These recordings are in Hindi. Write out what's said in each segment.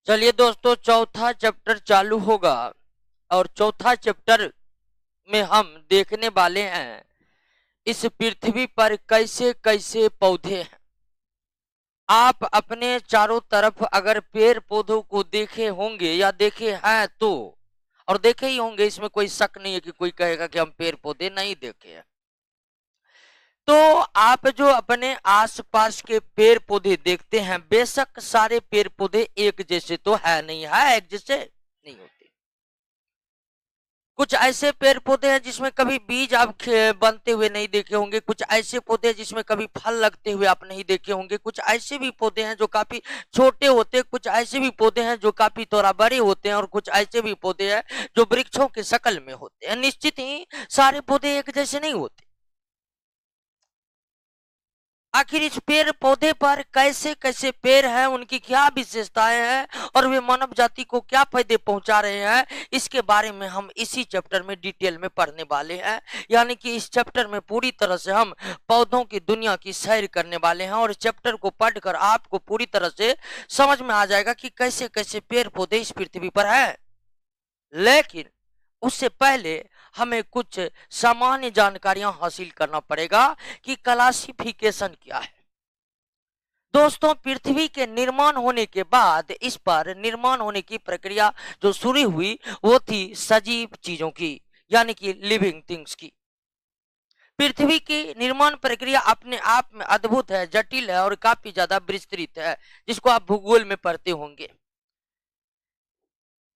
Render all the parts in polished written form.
चलिए दोस्तों, चौथा चैप्टर चालू होगा और चौथा चैप्टर में हम देखने वाले हैं इस पृथ्वी पर कैसे कैसे पौधे हैं। आप अपने चारों तरफ अगर पेड़ पौधों को देखे होंगे या देखे हैं तो, और देखे ही होंगे, इसमें कोई शक नहीं है कि कोई कहेगा कि हम पेड़ पौधे नहीं देखे हैं। तो आप जो अपने आसपास के पेड़ पौधे देखते हैं, बेशक सारे पेड़ पौधे एक जैसे तो है नहीं, है एक जैसे नहीं होते। कुछ ऐसे पेड़ पौधे हैं जिसमें कभी बीज आप बनते हुए नहीं देखे होंगे, कुछ ऐसे पौधे हैं जिसमें कभी फल लगते हुए आप नहीं देखे होंगे, कुछ ऐसे भी पौधे हैं जो काफी छोटे होते हैं, कुछ ऐसे भी पौधे हैं जो काफी थोड़ा बड़े होते हैं, और कुछ ऐसे भी पौधे हैं जो वृक्षों के शकल में होते हैं। निश्चित ही सारे पौधे एक जैसे नहीं होते। आखिर इस पेड़ पौधे पर कैसे कैसे पेड़ हैं, उनकी क्या विशेषताएं हैं और वे मानव जाति को क्या फायदे पहुंचा रहे हैं, इसके बारे में हम इसी चैप्टर में डिटेल में पढ़ने वाले हैं। यानी कि इस चैप्टर में पूरी तरह से हम पौधों की दुनिया की सैर करने वाले हैं, और इस चैप्टर को पढ़कर आपको पूरी तरह से समझ में आ जाएगा कि कैसे कैसे पेड़ पौधे इस पृथ्वी पर है। लेकिन उससे पहले हमें कुछ सामान्य जानकारियां हासिल करना पड़ेगा कि क्लासिफिकेशन क्या है। दोस्तों, पृथ्वी के निर्माण होने के बाद इस पर निर्माण होने की प्रक्रिया जो शुरू हुई वो थी सजीव चीजों की, यानी कि लिविंग थिंग्स की। पृथ्वी की निर्माण प्रक्रिया अपने आप में अद्भुत है, जटिल है और काफी ज्यादा विस्तृत है, जिसको आप भूगोल में पढ़ते होंगे।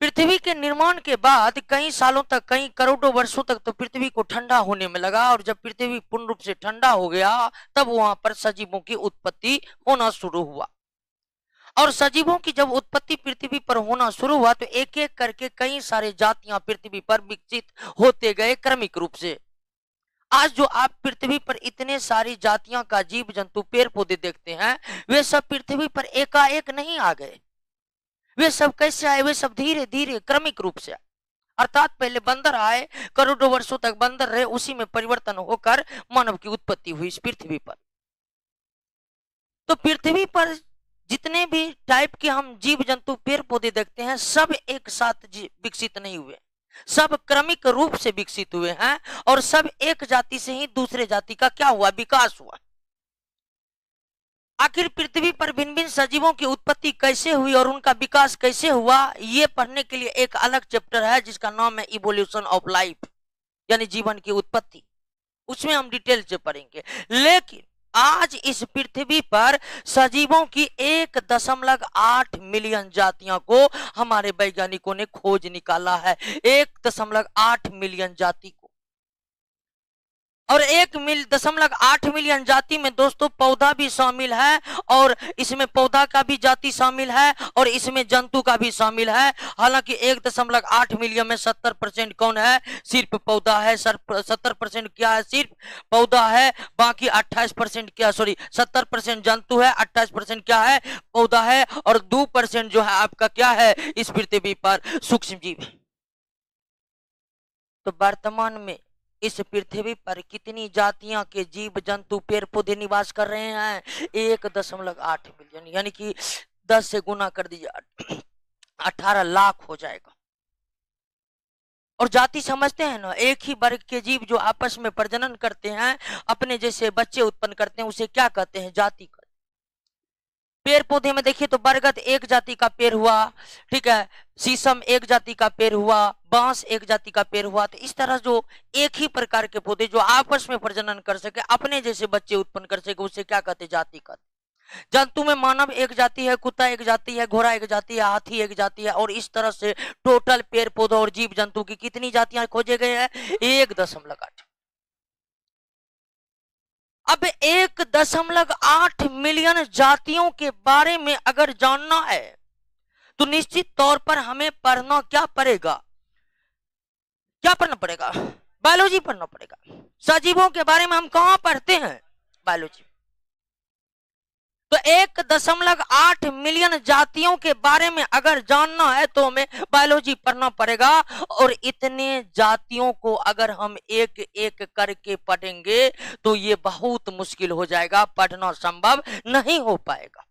पृथ्वी के निर्माण के बाद कई सालों तक, कई करोड़ों वर्षों तक तो पृथ्वी को ठंडा होने में लगा, और जब पृथ्वी पूर्ण रूप से ठंडा हो गया तब वहां पर सजीवों की उत्पत्ति होना शुरू हुआ। और सजीवों की जब उत्पत्ति पृथ्वी पर होना शुरू हुआ तो एक एक करके कई सारे जातियां पृथ्वी पर विकसित होते गए क्रमिक रूप से। आज जो आप पृथ्वी पर इतने सारी जातियां का जीव जंतु पेड़ पौधे देखते हैं, वे सब पृथ्वी पर एकाएक नहीं आ गए। वे सब कैसे आए? वे सब धीरे धीरे क्रमिक रूप से, अर्थात पहले बंदर आए, करोड़ों वर्षों तक बंदर रहे, उसी में परिवर्तन होकर मानव की उत्पत्ति हुई इस पृथ्वी पर। तो पृथ्वी पर जितने भी टाइप के हम जीव जंतु पेड़ पौधे देखते हैं, सब एक साथ विकसित नहीं हुए, सब क्रमिक रूप से विकसित हुए हैं, और सब एक जाति से ही दूसरे जाति का क्या हुआ? विकास हुआ। आखिर पृथ्वी पर भिन्न भिन्न सजीवों की उत्पत्ति कैसे हुई और उनका विकास कैसे हुआ, ये पढ़ने के लिए एक अलग चैप्टर है जिसका नाम है इवोल्यूशन ऑफ लाइफ, यानी जीवन की उत्पत्ति। उसमें हम डिटेल से पढ़ेंगे। लेकिन आज इस पृथ्वी पर सजीवों की 1.8 मिलियन जातियों को हमारे वैज्ञानिकों ने खोज निकाला है। 1.8 मिलियन जाति को, और 1.8 मिलियन जाति में दोस्तों पौधा भी शामिल है, और इसमें पौधा का भी जाति शामिल है, और इसमें जंतु का भी शामिल है। हालांकि 1.8 मिलियन में 70% कौन है? सिर्फ पौधा है। 70% क्या है? सिर्फ पौधा है। बाकी 28% क्या, सॉरी 70% जंतु है, 28% क्या है? पौधा है, और 2% जो है आपका क्या है इस पृथ्वी पर? सूक्ष्म जीव। तो वर्तमान में इस पृथ्वी पर कितनी जातियां के जीव जंतु पेड़ पौधे निवास कर रहे हैं? 1.8 मिलियन, यानी कि 10 से गुना कर दीजिए, 18 लाख हो जाएगा। और जाति समझते हैं ना, एक ही वर्ग के जीव जो आपस में प्रजनन करते हैं, अपने जैसे बच्चे उत्पन्न करते हैं, उसे क्या कहते हैं? जाति कहते हैं। पेड़ पौधे में देखिए तो बरगद एक जाति का पेड़ हुआ, ठीक है, शीशम एक जाति का पेड़ हुआ, बांस एक जाति का पेड़ हुआ। तो इस तरह जो एक ही प्रकार के पौधे जो आपस में प्रजनन कर सके, अपने जैसे बच्चे उत्पन्न कर सके, उसे क्या कहते? जाति कहते। जंतु में मानव एक जाति है, कुत्ता एक जाति है, घोड़ा एक जाति है, हाथी एक जाति है, और इस तरह से टोटल पेड़ पौधों और जीव जंतु की कितनी जातियां खोजे गए हैं? 1.8। अब 1.8 मिलियन जातियों के बारे में अगर जानना है तो निश्चित तौर पर हमें पढ़ना क्या पड़ेगा? क्या पढ़ना पड़ेगा? बायोलॉजी पढ़ना पड़ेगा। सजीवों के बारे में हम कहां पढ़ते हैं? बायोलॉजी। तो 1.8 मिलियन जातियों के बारे में अगर जानना है तो हमें बायोलॉजी पढ़ना पड़ेगा, और इतने जातियों को अगर हम एक एक करके पढ़ेंगे तो ये बहुत मुश्किल हो जाएगा, पढ़ना संभव नहीं हो पाएगा।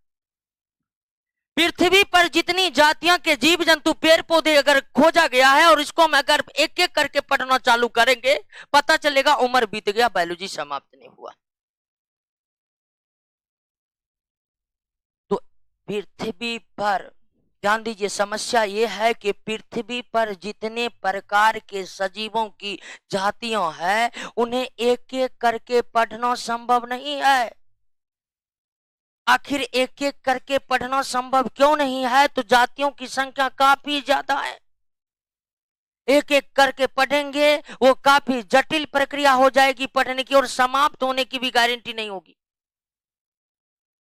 पृथ्वी पर जितनी जातियां के जीव जंतु पेड़ पौधे अगर खोजा गया है और इसको हम अगर एक एक करके पढ़ना चालू करेंगे, पता चलेगा उम्र बीत गया, बायोलॉजी समाप्त नहीं हुआ। तो पृथ्वी पर ध्यान दीजिए, समस्या यह है कि पृथ्वी पर जितने प्रकार के सजीवों की जातियां हैं उन्हें एक एक करके पढ़ना संभव नहीं है। आखिर एक एक करके पढ़ना संभव क्यों नहीं है? तो जातियों की संख्या काफी ज्यादा है, एक एक करके पढ़ेंगे वो काफी जटिल प्रक्रिया हो जाएगी पढ़ने की, और समाप्त होने की भी गारंटी नहीं होगी।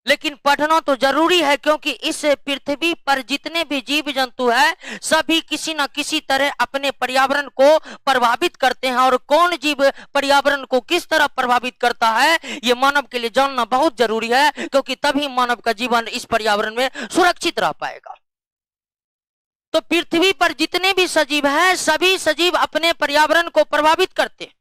लेकिन पढ़ना तो जरूरी है, क्योंकि इस पृथ्वी पर जितने भी जीव जंतु हैं सभी किसी न किसी तरह अपने पर्यावरण को प्रभावित करते हैं, और कौन जीव पर्यावरण को किस तरह प्रभावित करता है ये मानव के लिए जानना बहुत जरूरी है, क्योंकि तभी मानव का जीवन इस पर्यावरण में सुरक्षित रह पाएगा। तो पृथ्वी पर जितने भी सजीव हैं सभी सजीव अपने पर्यावरण को प्रभावित करते हैं,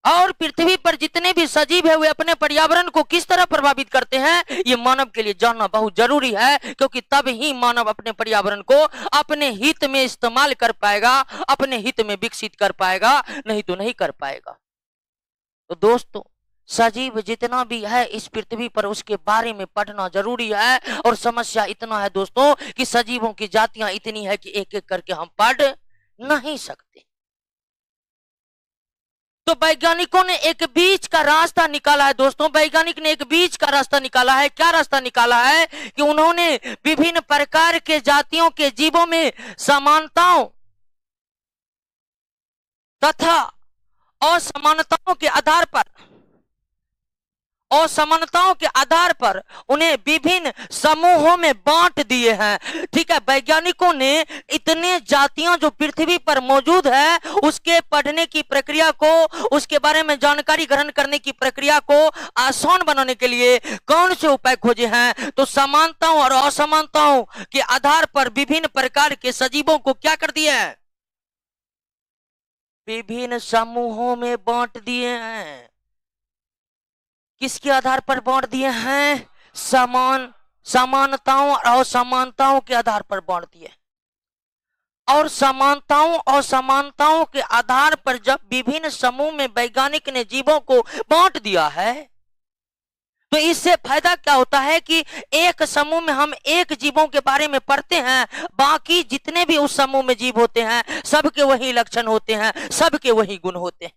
और पृथ्वी पर जितने भी सजीव है वे अपने पर्यावरण को किस तरह प्रभावित करते हैं ये मानव के लिए जानना बहुत जरूरी है, क्योंकि तब ही मानव अपने पर्यावरण को अपने हित में इस्तेमाल कर पाएगा, अपने हित में विकसित कर पाएगा, नहीं तो नहीं कर पाएगा। तो दोस्तों, सजीव जितना भी है इस पृथ्वी पर उसके बारे में पढ़ना जरूरी है, और समस्या इतना है दोस्तों कि सजीवों की जातियां इतनी है कि एक एक करके हम पढ़ नहीं सकते। तो वैज्ञानिकों ने एक बीच का रास्ता निकाला है दोस्तों, वैज्ञानिक ने एक बीच का रास्ता निकाला है। क्या रास्ता निकाला है? कि उन्होंने विभिन्न प्रकार के जातियों के जीवों में समानताओं तथा असमानताओं के आधार पर उन्हें विभिन्न समूहों में बांट दिए हैं। ठीक है, वैज्ञानिकों ने इतने जातियां जो पृथ्वी पर मौजूद है उसके पढ़ने की प्रक्रिया को, उसके बारे में जानकारी ग्रहण करने की प्रक्रिया को आसान बनाने के लिए कौन से उपाय खोजे हैं? तो समानताओं और असमानताओं के आधार पर विभिन्न प्रकार के सजीवों को क्या कर दिए हैं? विभिन्न समूहों में बांट दिए हैं। किसके आधार पर बांट दिए हैं? समानताओं और असमानताओं के आधार पर बांट दिए। और समानताओं और असमानताओं के आधार पर जब विभिन्न समूह में वैज्ञानिक ने जीवों को बांट दिया है तो इससे फायदा क्या होता है कि एक समूह में हम एक जीवों के बारे में पढ़ते हैं, बाकी जितने भी उस समूह में जीव होते हैं सबके वही लक्षण होते हैं, सबके वही गुण होते हैं।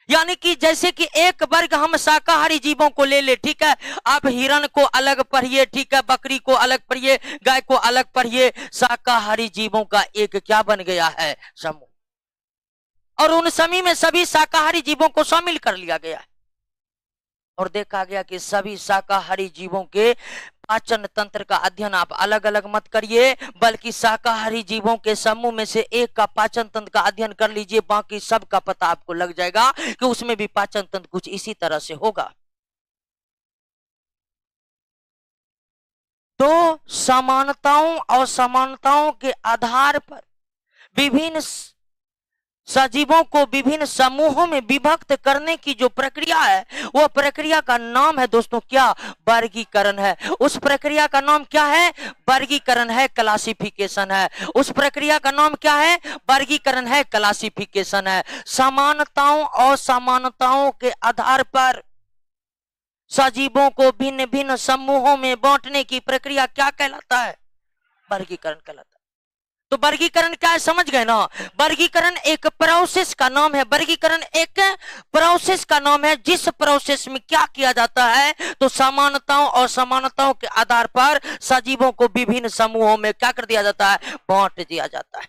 यानी कि जैसे कि एक वर्ग हम शाकाहारी जीवों को ले ले, ठीक है, आप हिरण को अलग पढ़िए, ठीक है, बकरी को अलग पढ़िए, गाय को अलग पढ़िए, शाकाहारी जीवों का एक क्या बन गया है? समूह। और उन सभी में सभी शाकाहारी जीवों को शामिल कर लिया गया है, और देखा गया कि सभी शाकाहारी जीवों के पाचन तंत्र का अध्ययन आप अलग अलग मत करिए, बल्कि शाकाहारी जीवों के समूह में से एक का पाचन तंत्र का अध्ययन कर लीजिए, बाकी सब का पता आपको लग जाएगा कि उसमें भी पाचन तंत्र कुछ इसी तरह से होगा। तो समानताओं और असमानताओं के आधार पर विभिन्न सजीवों को विभिन्न समूहों में विभक्त करने की जो प्रक्रिया है वो प्रक्रिया का नाम है दोस्तों क्या? वर्गीकरण है। उस प्रक्रिया का नाम क्या है? वर्गीकरण है, क्लासिफिकेशन है। उस प्रक्रिया का नाम क्या है? वर्गीकरण है, क्लासिफिकेशन है। समानताओं और असमानताओं के आधार पर सजीवों को भिन्न भिन्न समूहों में बांटने की प्रक्रिया क्या कहलाता है? वर्गीकरण कहलाता है। तो वर्गीकरण क्या है समझ गए ना? वर्गीकरण एक प्रोसेस का नाम है, वर्गीकरण एक प्रोसेस का नाम है जिस प्रोसेस में क्या किया जाता है तो समानताओं और असमानताओं के आधार पर सजीवों को विभिन्न समूहों में क्या कर दिया जाता है? बांट दिया जाता है।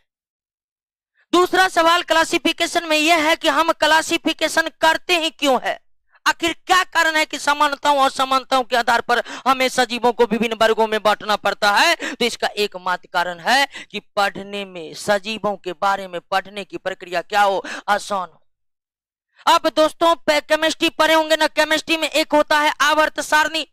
दूसरा सवाल क्लासिफिकेशन में यह है कि हम क्लासिफिकेशन करते ही क्यों है? आखिर क्या कारण है कि समानताओं और असमानताओं के आधार पर हमें सजीवों को विभिन्न वर्गों में बांटना पड़ता है? तो इसका एकमात्र कारण है कि पढ़ने में, सजीवों के बारे में पढ़ने की प्रक्रिया क्या हो? आसान हो। अब दोस्तों केमिस्ट्री पढ़े होंगे ना, केमिस्ट्री में एक होता है आवर्त सारणी।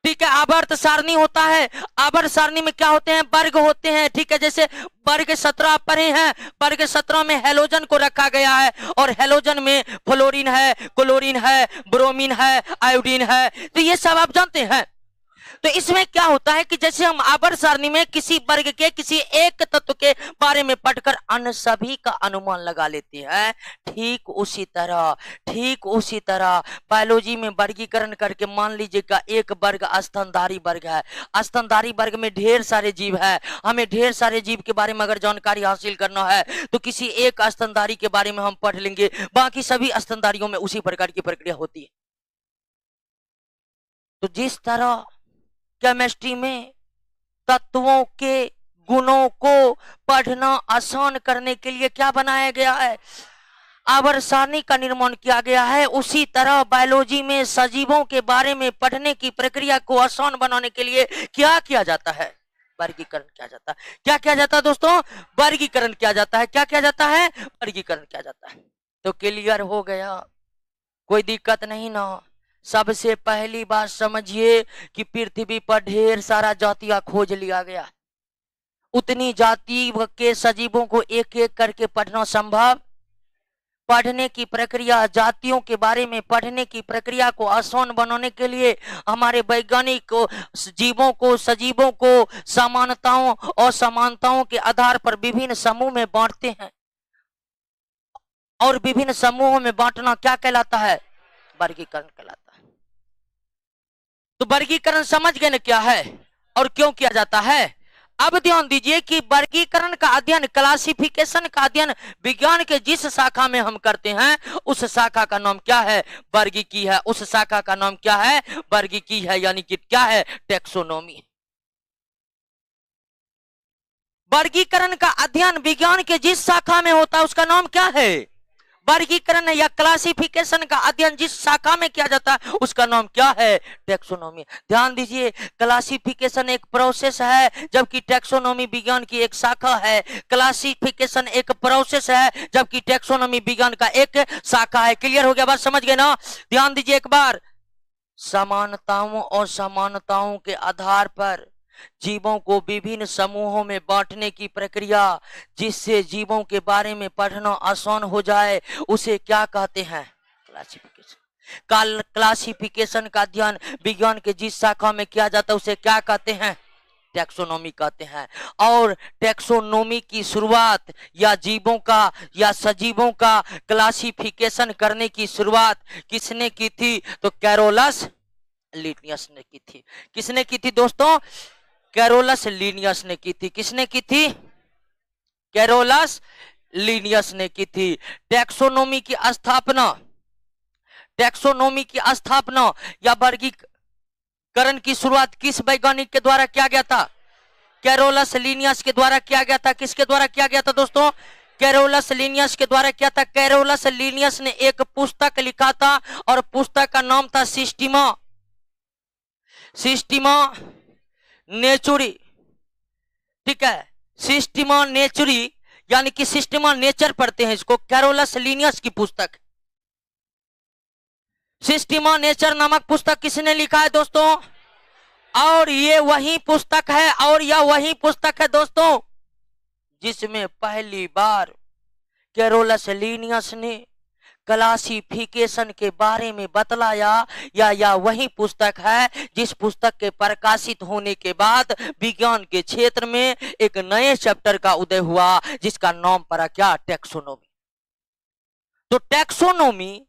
ठीक है, आवर्त सारणी होता है, आवर्त सारणी में क्या होते हैं, वर्ग होते हैं। ठीक है, जैसे वर्ग 17 पढ़े हैं, वर्ग 17 में हेलोजन को रखा गया है और हेलोजन में फ्लोरीन है, क्लोरीन है, ब्रोमीन है, आयोडीन है, तो ये सब आप जानते हैं। तो इसमें क्या होता है कि जैसे हम आवर्त सारणी में किसी वर्ग के किसी एक तत्व के बारे में पढ़कर अन्य सभी का अनुमान लगा लेते हैं, ठीक उसी तरह बायोलॉजी में वर्गीकरण करके मान लीजिएगा एक वर्ग स्तनधारी वर्ग है, स्तनधारी वर्ग में ढेर सारे जीव है, हमें ढेर सारे जीव के बारे में अगर जानकारी हासिल करना है तो किसी एक स्तनधारी के बारे में हम पढ़ लेंगे, बाकी सभी स्तनधारियों में उसी प्रकार की प्रक्रिया होती है। तो जिस तरह केमिस्ट्री में तत्वों के गुणों को पढ़ना आसान करने के लिए क्या बनाया गया है, आवर्त सारणी का निर्माण किया गया है, उसी तरह बायोलॉजी में सजीवों के बारे में पढ़ने की प्रक्रिया को आसान बनाने के लिए क्या किया जाता है, वर्गीकरण किया जाता है। क्या किया जाता है दोस्तों, वर्गीकरण किया जाता है। क्या किया जाता है, वर्गीकरण किया जाता है। तो क्लियर हो गया, कोई दिक्कत नहीं ना। सबसे पहली बात समझिए कि पृथ्वी पर ढेर सारा जातियां खोज लिया गया, उतनी जाति के सजीवों को एक एक करके पढ़ना संभव, पढ़ने की प्रक्रिया, जातियों के बारे में पढ़ने की प्रक्रिया को आसान बनाने के लिए हमारे वैज्ञानिक को जीवों को सजीवों को समानताओं और समानताओं के आधार पर विभिन्न समूह में बांटते हैं, और विभिन्न समूहों में बांटना क्या कहलाता है, वर्गीकरण कहलाता है। तो वर्गीकरण समझ गए ना क्या है और क्यों किया जाता है। अब ध्यान दीजिए कि वर्गीकरण का अध्ययन, क्लासिफिकेशन का अध्ययन विज्ञान के जिस शाखा में हम करते हैं उस शाखा का नाम क्या है, वर्गीकी है। उस शाखा का नाम क्या है, वर्गीकी है, यानी कि क्या है, टैक्सोनॉमी। वर्गीकरण का अध्ययन विज्ञान के जिस शाखा में होता है उसका नाम क्या है, वर्गीकरण या क्लासिफिकेशन का अध्ययन जिस शाखा में किया जाता है उसका नाम क्या है, टैक्सोनॉमी। ध्यान दीजिए, क्लासिफिकेशन एक प्रोसेस है जबकि टैक्सोनॉमी विज्ञान की एक शाखा है। क्लासिफिकेशन एक प्रोसेस है जबकि टैक्सोनॉमी विज्ञान का एक शाखा है। क्लियर हो गया, बात समझ गए ना। ध्यान दीजिए एक बार, समानताओं और समानताओं के आधार पर जीवों को विभिन्न समूहों में बांटने की प्रक्रिया, जिससे जीवों के बारे में पढ़ना आसान हो जाए, उसे क्या कहते हैं, क्लासिफिकेशन। क्लासिफिकेशन का अध्ययन विज्ञान के जिस शाखा में किया जाता है उसे क्या कहते हैं, टैक्सोनॉमी कहते हैं। और टैक्सोनॉमी की शुरुआत या जीवों का या सजीवों का क्लासिफिकेशन करने की शुरुआत किसने की थी, तो कैरोलस लिनियस ने की थी। किसने की थी दोस्तों, कैरोलस लिनियस ने की थी। किसने की थी, कैरोलस लिनियस ने की थी। टैक्सोनॉमी की स्थापना, टैक्सोनॉमी की स्थापना या वर्गीकरण की शुरुआत किस वैज्ञानिक के द्वारा किया गया था, कैरोलस लिनियस के द्वारा किया गया था। किसके द्वारा किया गया था दोस्तों, कैरोलस लिनियस के द्वारा किया था। कैरोलस लिनियस ने एक पुस्तक लिखा था और पुस्तक का नाम था सिस्टीमा नेचुरी। ठीक है, सिस्टीमा नेचुरी यानी कि सिस्टीमा नेचर पढ़ते हैं इसको, कैरोलस लिनियस की पुस्तक। सिस्टीमा नेचर नामक पुस्तक किसने लिखा है दोस्तों, और ये वही पुस्तक है, और यह वही पुस्तक है दोस्तों जिसमें पहली बार कैरोलस लिनियस ने क्लासिफिकेशन के बारे में बतलाया, या वही पुस्तक है जिस पुस्तक के प्रकाशित होने के बाद विज्ञान के क्षेत्र में एक नए चैप्टर का उदय हुआ जिसका नाम पड़ा क्या, टैक्सोनॉमी। तो टैक्सोनॉमी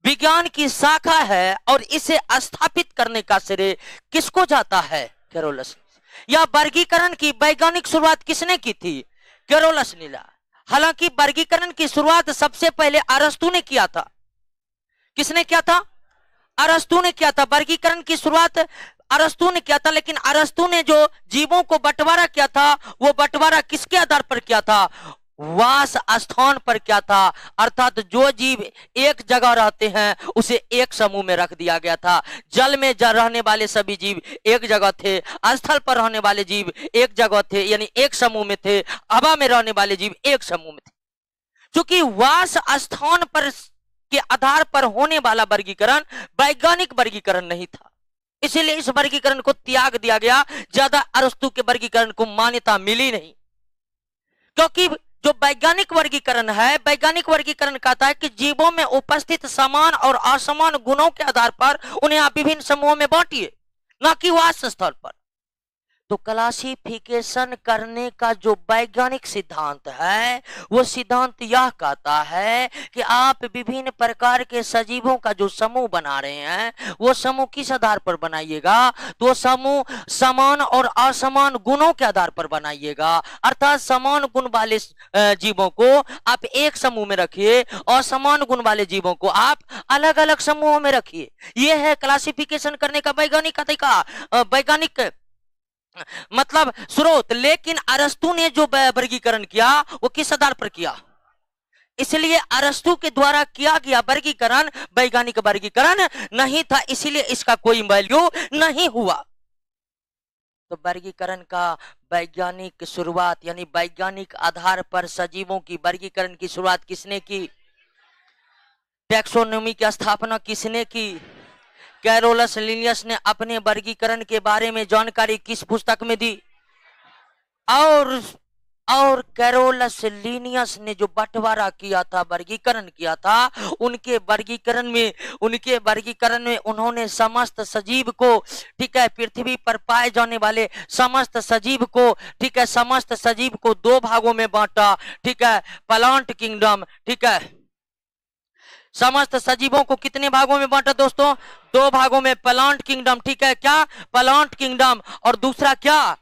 विज्ञान की शाखा है और इसे स्थापित करने का श्रेय किसको जाता है, कैरोलस। या वर्गीकरण की वैज्ञानिक शुरुआत किसने की थी, कैरोलस ने। हालांकि वर्गीकरण की शुरुआत सबसे पहले अरस्तु ने किया था। किसने किया था, अरस्तु ने किया था। वर्गीकरण की शुरुआत अरस्तु ने किया था, लेकिन अरस्तु ने जो जीवों को बंटवारा किया था वो बंटवारा किसके आधार पर किया था, वास स्थान पर क्या था, अर्थात जो जीव एक जगह रहते हैं उसे एक समूह में रख दिया गया था। जल में रहने वाले सभी जीव एक जगह थे, स्थल पर रहने वाले जीव एक जगह थे यानी एक समूह में थे, हवा में रहने वाले जीव एक समूह में थे। क्योंकि वास स्थान पर के आधार पर होने वाला वर्गीकरण वैज्ञानिक वर्गीकरण नहीं था, इसीलिए इस वर्गीकरण को त्याग दिया गया, ज्यादा अरस्तु के वर्गीकरण को मान्यता मिली नहीं। क्योंकि जो वैज्ञानिक वर्गीकरण है, वैज्ञानिक वर्गीकरण कहता है कि जीवों में उपस्थित समान और असमान गुणों के आधार पर उन्हें आप विभिन्न समूहों में बांटिए, न कि वास स्थल पर। तो क्लासिफिकेशन करने का जो वैज्ञानिक सिद्धांत है, वो सिद्धांत यह कहता है कि आप विभिन्न प्रकार के सजीवों का जो समूह बना रहे हैं, वो समूह किस आधार पर बनाइएगा? तो समूह समान और असमान गुणों के आधार पर बनाइएगा। अर्थात समान गुण वाले जीवों को आप एक समूह में रखिए, असमान गुण वाले जीवों को आप अलग अलग समूहों में रखिए। यह है क्लासिफिकेशन करने का वैज्ञानिक तरीका, वैज्ञानिक मतलब स्रोत। लेकिन अरस्तु ने जो वर्गीकरण किया वो किस आधार पर किया? इसलिए अरस्तु के द्वारा किया गया वर्गीकरण वैज्ञानिक वर्गीकरण नहीं था, इसीलिए इसका कोई वैल्यू नहीं हुआ। तो वर्गीकरण का वैज्ञानिक शुरुआत यानी वैज्ञानिक आधार पर सजीवों की वर्गीकरण की शुरुआत किसने की? टैक्सोनॉमी की स्थापना किसने की? कैरोलस लिनियस ने अपने वर्गीकरण के बारे में जानकारी किस पुस्तक में दी? और कैरोलस लिनियस ने जो बंटवारा किया था, वर्गीकरण किया था, उनके वर्गीकरण में उन्होंने समस्त सजीव को, ठीक है, पृथ्वी पर पाए जाने वाले समस्त सजीव को, ठीक है, समस्त सजीव को दो भागों में बांटा, ठीक है, प्लांट किंगडम, ठीक है, समस्त सजीवों को कितने भागों में बांटा दोस्तों? दो भागों में, प्लांट किंगडम, ठीक है, क्या? Plant kingdom. और दूसरा क्या?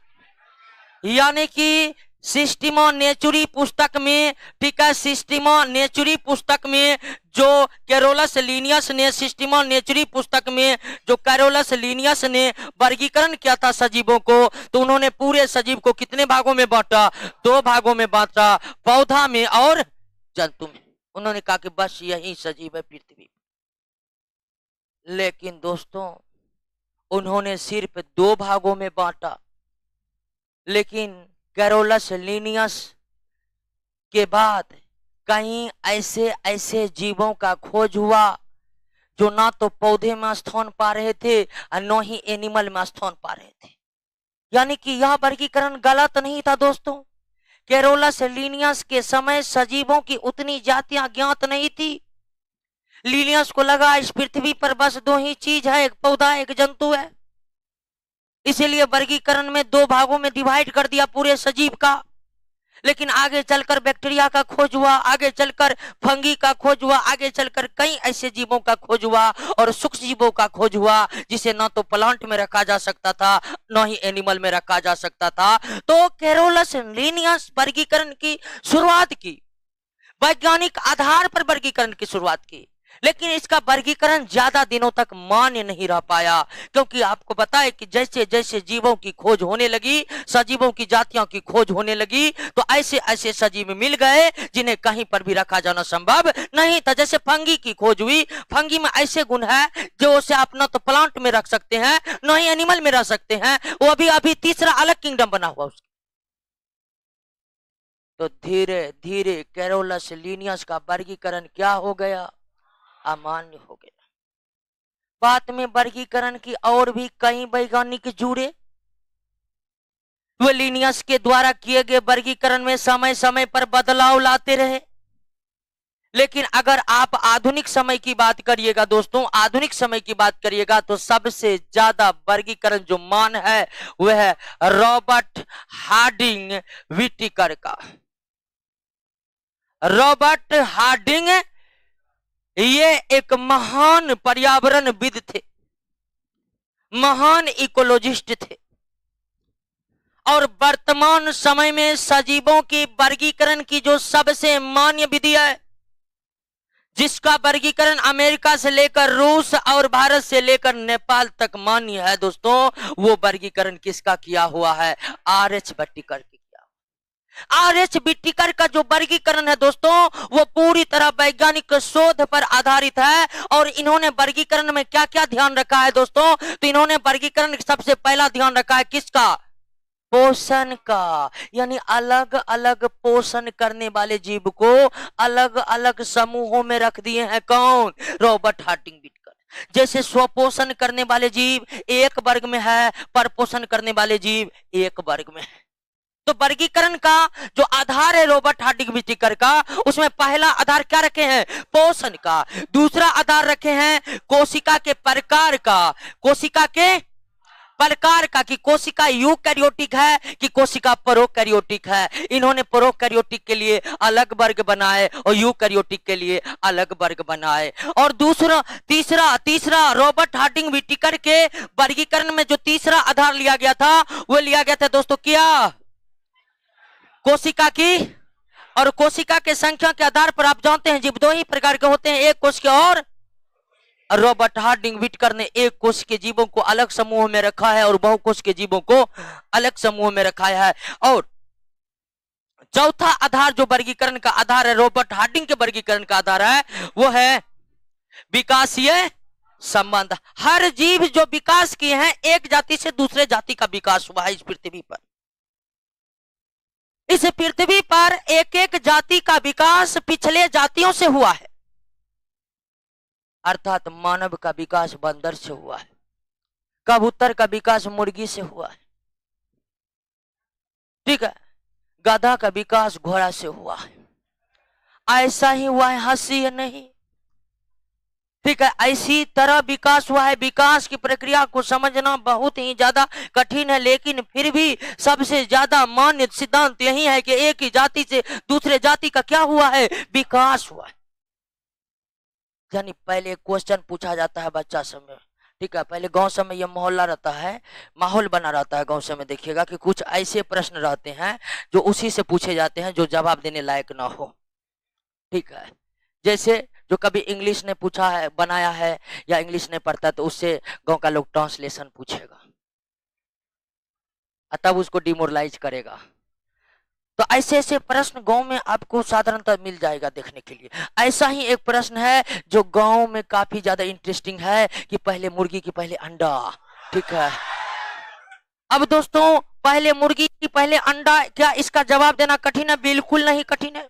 यानी कि सिस्टीमा नेचुरी पुस्तक में, ठीक है, सिस्टीमा नेचुरी पुस्तक में जो कैरोलस लिनियस ने, सिस्टीमा नेचुरी पुस्तक में जो कैरोलस लिनियस ने वर्गीकरण किया था सजीवों को, तो उन्होंने पूरे सजीव को कितने भागों में बांटा? दो भागों में बांटा, पौधा में और जंतु में। उन्होंने कहा कि बस यही सजीव है पृथ्वी। लेकिन दोस्तों उन्होंने सिर्फ दो भागों में बांटा। लेकिन कैरोलस लिनियस के बाद कहीं ऐसे जीवों का खोज हुआ जो ना तो पौधे में स्थान पा रहे थे और न ही एनिमल में स्थान पा रहे थे। यानी कि यह वर्गीकरण गलत नहीं था दोस्तों। कैरोलस लिनियस के समय सजीवों की उतनी जातियां ज्ञात नहीं थी। लिनियस को लगा इस पृथ्वी पर बस दो ही चीज है, एक पौधा एक जंतु है, इसीलिए वर्गीकरण में दो भागों में डिवाइड कर दिया पूरे सजीव का। लेकिन आगे चलकर बैक्टीरिया का खोज हुआ, आगे चलकर फंगी का खोज हुआ, आगे चलकर कई ऐसे जीवों का खोज हुआ और सूक्ष्म जीवों का खोज हुआ जिसे न तो प्लांट में रखा जा सकता था न ही एनिमल में रखा जा सकता था। तो कैरोलस लिनियस वर्गीकरण की शुरुआत की, वैज्ञानिक आधार पर वर्गीकरण की शुरुआत की। लेकिन इसका वर्गीकरण ज्यादा दिनों तक मान्य नहीं रह पाया, क्योंकि आपको पता है कि जैसे जैसे जीवों की खोज होने लगी, सजीवों की जातियों की खोज होने लगी, तो ऐसे ऐसे सजीव मिल गए जिन्हें कहीं पर भी रखा जाना संभव नहीं था। जैसे फंगी की खोज हुई, फंगी में ऐसे गुण है जो उसे आप न तो प्लांट में रख सकते हैं न ही एनिमल में रख सकते हैं, वो अभी तीसरा अलग किंगडम बना हुआ उसका। तो धीरे धीरे कैरोलस लिनियस का वर्गीकरण क्या हो गया? अमान्य हो गया। बाद में वर्गीकरण की और भी कई वैज्ञानिक जुड़े, वे लिनियस के द्वारा किए गए वर्गीकरण में समय समय पर बदलाव लाते रहे। लेकिन अगर आप आधुनिक समय की बात करिएगा दोस्तों, आधुनिक समय की बात करिएगा, तो सबसे ज्यादा वर्गीकरण जो मान है वह है रॉबर्ट हार्डिंग व्हिटेकर का। रॉबर्ट हार्डिंग ये एक महान पर्यावरणविद थे, महान इकोलॉजिस्ट थे, और वर्तमान समय में सजीवों की वर्गीकरण की जो सबसे मान्य विधि है, जिसका वर्गीकरण अमेरिका से लेकर रूस और भारत से लेकर नेपाल तक मान्य है दोस्तों, वो वर्गीकरण किसका किया हुआ है? आर.एच. व्हिटेकर की। आर.एच. व्हिटेकर का जो वर्गीकरण है दोस्तों, वो पूरी तरह वैज्ञानिक शोध पर आधारित है। और इन्होंने वर्गीकरण में क्या क्या ध्यान रखा है दोस्तों? तो इन्होंने वर्गीकरण सबसे पहला ध्यान रखा है किसका? पोषण का। यानी अलग अलग पोषण करने वाले जीव को अलग अलग समूहों में रख दिए हैं। कौन? Robert Harding Whittaker. जैसे स्वपोषण करने वाले जीव एक वर्ग में है, परपोषण करने वाले जीव एक वर्ग में है। तो वर्गीकरण का जो आधार है रॉबर्ट हार्डिंग व्हिटेकर का, उसमें पहला आधार क्या रखे हैं? पोषण का। दूसरा आधार रखे हैं कोशिका के प्रकार का, कोशिका के प्रकार का, कि कोशिका यूकैरियोटिक है कि कोशिका प्रोकैरियोटिक है। इन्होंने प्रोकैरियोटिक के लिए अलग वर्ग बनाए और यूकैरियोटिक के लिए अलग वर्ग बनाए। और दूसरा तीसरा रॉबर्ट हार्डिंग व्हिटेकर के वर्गीकरण में जो तीसरा आधार लिया गया था, वो लिया गया था दोस्तों क्या? कोशिका की। और कोशिका के संख्या के आधार पर आप जानते हैं जीव दो ही प्रकार के होते हैं, एक कोश के और रॉबर्ट हार्डिंग व्हिटेकर ने एक कोश के जीवों को अलग समूह में रखा है और बहुकोश के जीवों को अलग समूह में रखा है। और चौथा आधार जो वर्गीकरण का आधार है, रॉबर्ट हार्डिंग के वर्गीकरण का आधार है, वो है विकासीय संबंध। हर जीव जो विकास किए हैं, एक जाति से दूसरे जाति का विकास हुआ है इस पृथ्वी पर। इस पृथ्वी पर एक एक जाति का विकास पिछले जातियों से हुआ है, अर्थात मानव का विकास बंदर से हुआ है, कबूतर का विकास मुर्गी से हुआ है, ठीक है, गधा का विकास घोड़ा से हुआ है। ऐसा ही हुआ है, हंसी है नहीं, ठीक है। ऐसी तरह विकास हुआ है। विकास की प्रक्रिया को समझना बहुत ही ज्यादा कठिन है, लेकिन फिर भी सबसे ज्यादा मान्य सिद्धांत यही है कि एक ही जाति से दूसरे जाति का क्या हुआ है? विकास हुआ है। यानी पहले क्वेश्चन पूछा जाता है बच्चा समय, ठीक है, पहले गांव समय ये मोहल्ला रहता है, माहौल बना रहता है गांव समय, देखिएगा कि कुछ ऐसे प्रश्न रहते हैं जो उसी से पूछे जाते हैं जो जवाब देने लायक ना हो, ठीक है। जैसे जो कभी इंग्लिश ने पूछा है, बनाया है, या इंग्लिश ने पढ़ता है, तो उससे गांव का लोग ट्रांसलेशन पूछेगा, तब उसको डिमोरलाइज करेगा। तो ऐसे ऐसे प्रश्न गांव में आपको साधारणतः मिल जाएगा देखने के लिए। ऐसा ही एक प्रश्न है जो गांव में काफी ज्यादा इंटरेस्टिंग है कि पहले मुर्गी की पहले अंडा, ठीक है। अब दोस्तों, पहले मुर्गी की पहले अंडा, क्या इसका जवाब देना कठिन है? बिल्कुल नहीं कठिन है।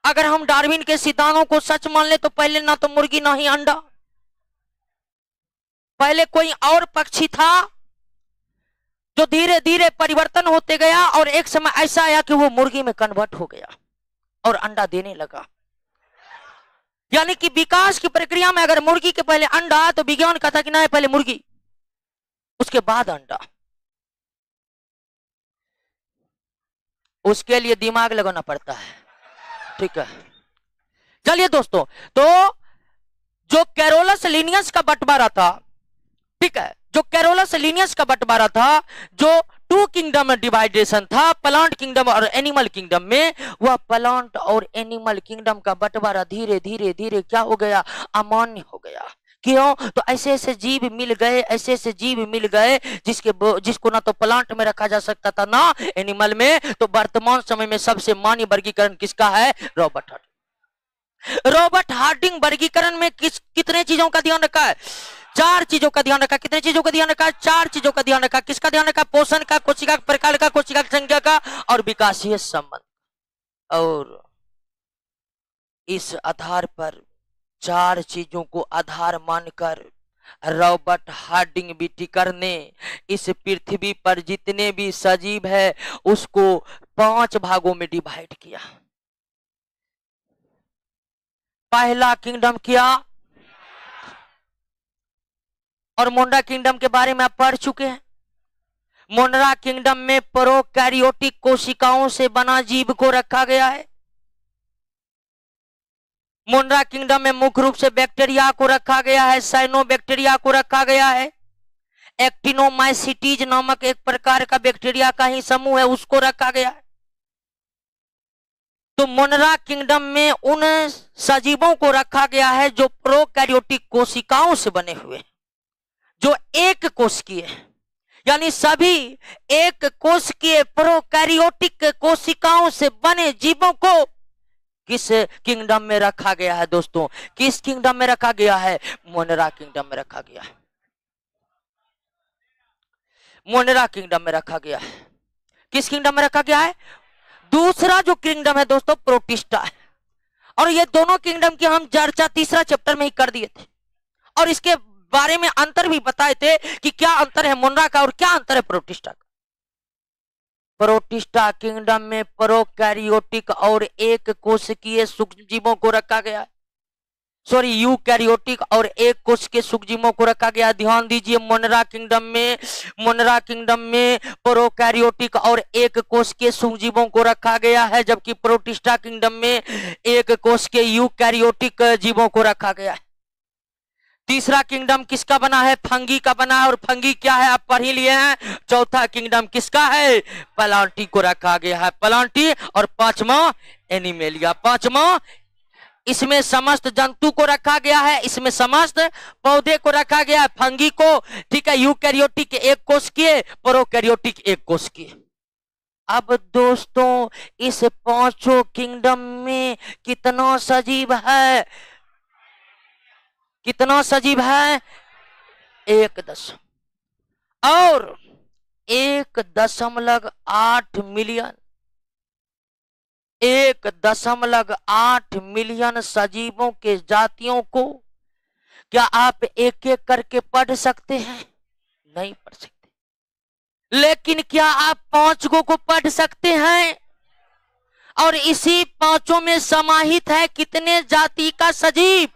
अगर हम डार्विन के सिद्धांतों को सच मान ले तो पहले ना तो मुर्गी ना ही अंडा, पहले कोई और पक्षी था जो धीरे धीरे परिवर्तन होते गया और एक समय ऐसा आया कि वो मुर्गी में कन्वर्ट हो गया और अंडा देने लगा। यानी कि विकास की प्रक्रिया में अगर मुर्गी के पहले अंडा, तो विज्ञान कहता कि नहीं, पहले मुर्गी उसके बाद अंडा। उसके लिए दिमाग लगाना पड़ता है, ठीक है। चलिए दोस्तों, तो जो कैरोलस लिनियस का बंटवारा था, ठीक है, जो कैरोलस लिनियस का बंटवारा था, जो टू किंगडम में डिवाइडेशन था, प्लांट किंगडम और एनिमल किंगडम में, वह प्लांट और एनिमल किंगडम का बंटवारा धीरे धीरे धीरे क्या हो गया? अमान्य हो गया। क्यों? तो ऐसे ऐसे जीव मिल गए, ऐसे ऐसे जीव मिल गए जिसको ना तो प्लांट में रखा जा सकता था ना एनिमल में। तो वर्तमान समय में सबसे मान्य वर्गीकरण किसका है? Robert Harding. रॉबर्ट हार्डिंग वर्गीकरण में कितने चीजों का ध्यान रखा है? 4 चीजों का ध्यान रखा। कितने चीजों का ध्यान रखा? 4 चीजों का ध्यान रखा। किसका ध्यान रखा? पोषण का, कोशिका के प्रकार का, कोशिका की संख्या का और विकासीय संबंध। और इस आधार पर 4 चीजों को आधार मानकर रॉबर्ट हार्डिंग व्हिटेकर ने इस पृथ्वी पर जितने भी सजीव है उसको 5 भागों में डिवाइड किया। पहला किंगडम किया, और मोंडा किंगडम के बारे में आप पढ़ चुके हैं। मोंडा किंगडम में प्रोकैरियोटिक कोशिकाओं से बना जीव को रखा गया है। मोंडा किंगडम में मुख्य रूप से बैक्टीरिया को रखा गया है, साइनोबैक्टीरिया को रखा गया है, एक्टिनोमाइसिटीज नामक एक प्रकार का बैक्टीरिया का ही समूह है उसको रखा गया है। तो मोंडा किंगडम में उन सजीवों को रखा गया है जो प्रोकैरियोटिक कोशिकाओं से बने हुए हैं, जो एक कोशिकीय है, यानी सभी एक कोशिकीय प्रोकैरियोटिक कोशिकाओं से बने जीवों को किस किंगडम में रखा गया है दोस्तों? किस किंगडम में रखा गया है? मोंडा किंगडम में रखा गया है। मोंडा किंगडम में रखा गया है। किस किंगडम में रखा गया है? दूसरा जो किंगडम है दोस्तों प्रोटिस्टा है। और ये दोनों किंगडम की हम चर्चा तीसरा चैप्टर में ही कर दिए थे। और इसके बारे में अंतर भी बताए थे कि क्या अंतर है मुनरा का और क्या अंतर है प्रोटिस्टा का। प्रोटिस्टा किंगडम में प्रोकैरियोटिक और एक कोशिकीय सूक्ष्मजीवों को रखा गया, सॉरी यूकैरियोटिक और एक कोश के सूक्ष्मजीवों को रखा गया। ध्यान दीजिए, मोनरा किंगडम में प्रोकैरियोटिक और एक कोश के सूक्ष्मजीवों को रखा गया है, जबकि प्रोटिस्टा किंगडम में एक कोश के यूकैरियोटिक जीवों को रखा गया है। तीसरा किंगडम किसका बना है? फंगी का बना है, और फंगी क्या है आप पढ़ ही लिए हैं। चौथा किंगडम किसका है? प्लांटी को रखा गया है, प्लांटी। और पांचवा एनिमेलिया, पांचवा इसमें समस्त जंतु को रखा गया है, इसमें समस्त पौधे को रखा गया है, फंगी को, ठीक है, यूकैरियोटिक एक कोश किए, प्रोकैरियोटिक एक कोश किए। अब दोस्तों इस पांचों किंगडम में कितना सजीव है? कितना सजीव है? 1 और 1.8 मिलियन, 1.8 मिलियन सजीवों के जातियों को क्या आप एक एक करके पढ़ सकते हैं? नहीं पढ़ सकते। लेकिन क्या आप 5 को पढ़ सकते हैं? और इसी 5 में समाहित है कितने जाति का सजीव?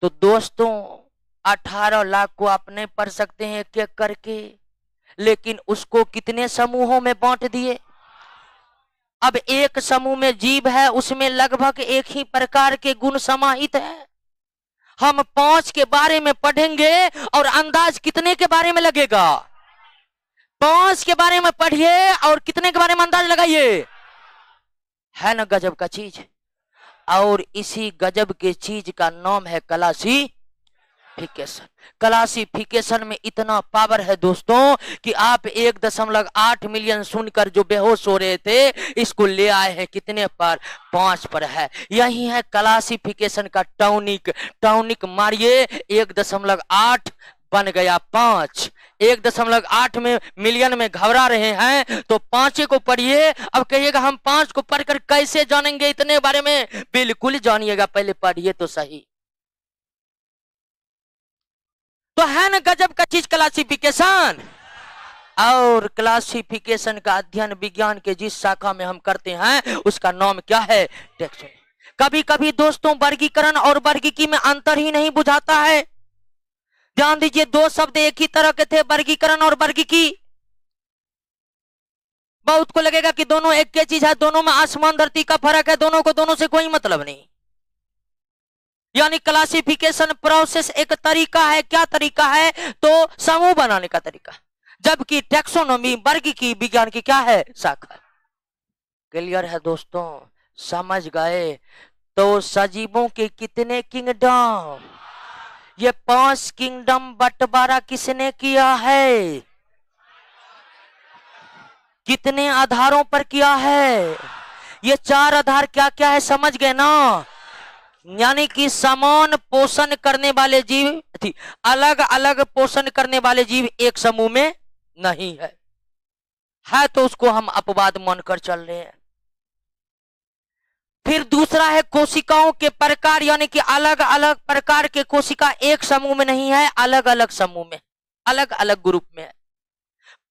तो दोस्तों 18 लाख को आप नहीं पढ़ सकते हैं एक एक करके, लेकिन उसको कितने समूहों में बांट दिए। अब एक समूह में जीव है, उसमें लगभग एक ही प्रकार के गुण समाहित है। हम 5 के बारे में पढ़ेंगे और अंदाज कितने के बारे में लगेगा? 5 के बारे में पढ़िए और कितने के बारे में अंदाज लगाइए। है ना गजब का चीज। और इसी गजब के चीज का नाम है क्लासिफिकेशन। क्लासिफिकेशन में इतना पावर है दोस्तों कि आप 1.8 मिलियन सुनकर जो बेहोश हो रहे थे, इसको ले आए हैं कितने पर? 5 पर है। यही है क्लासिफिकेशन का टॉनिक। टॉनिक मारिए, 1.8 बन गया 5। 1.8 में मिलियन में घबरा रहे हैं तो 5 को पढ़िए। अब कहिएगा हम 5 को पढ़कर कैसे जानेंगे इतने बारे में? बिल्कुल जानिएगा, पहले पढ़िए तो सही। तो है ना गजब का चीज क्लासिफिकेशन। और क्लासिफिकेशन का अध्ययन विज्ञान के जिस शाखा में हम करते हैं उसका नाम क्या है? टैक्सोनॉमी। कभी कभी दोस्तों वर्गीकरण और वर्गीकी में अंतर ही नहीं बुझाता है। ध्यान दीजिए, 2 शब्द एक ही तरह के थे, वर्गीकरण और वर्गीकी। बहुत को लगेगा कि दोनों एक की चीज है, दोनों में आसमान धरती का फर्क है, दोनों को दोनों से कोई मतलब नहीं। यानी क्लासिफिकेशन प्रोसेस एक तरीका है। क्या तरीका है? तो समूह बनाने का तरीका। जबकि टैक्सोनॉमी वर्गीकी विज्ञान की क्या है? शाखा। क्लियर है दोस्तों? समझ गए? तो सजीवों के कितने किंगडम? ये 5 किंगडम बंटवारा किसने किया है? कितने आधारों पर किया है? ये 4 आधार क्या क्या है समझ गए ना? यानी कि समान पोषण करने वाले जीव, अलग अलग पोषण करने वाले जीव एक समूह में नहीं है तो उसको हम अपवाद मानकर चल रहे हैं। फिर दूसरा है कोशिकाओं के प्रकार, यानी कि अलग अलग प्रकार के कोशिका एक समूह में नहीं है, अलग अलग समूह में, अलग अलग ग्रुप में है।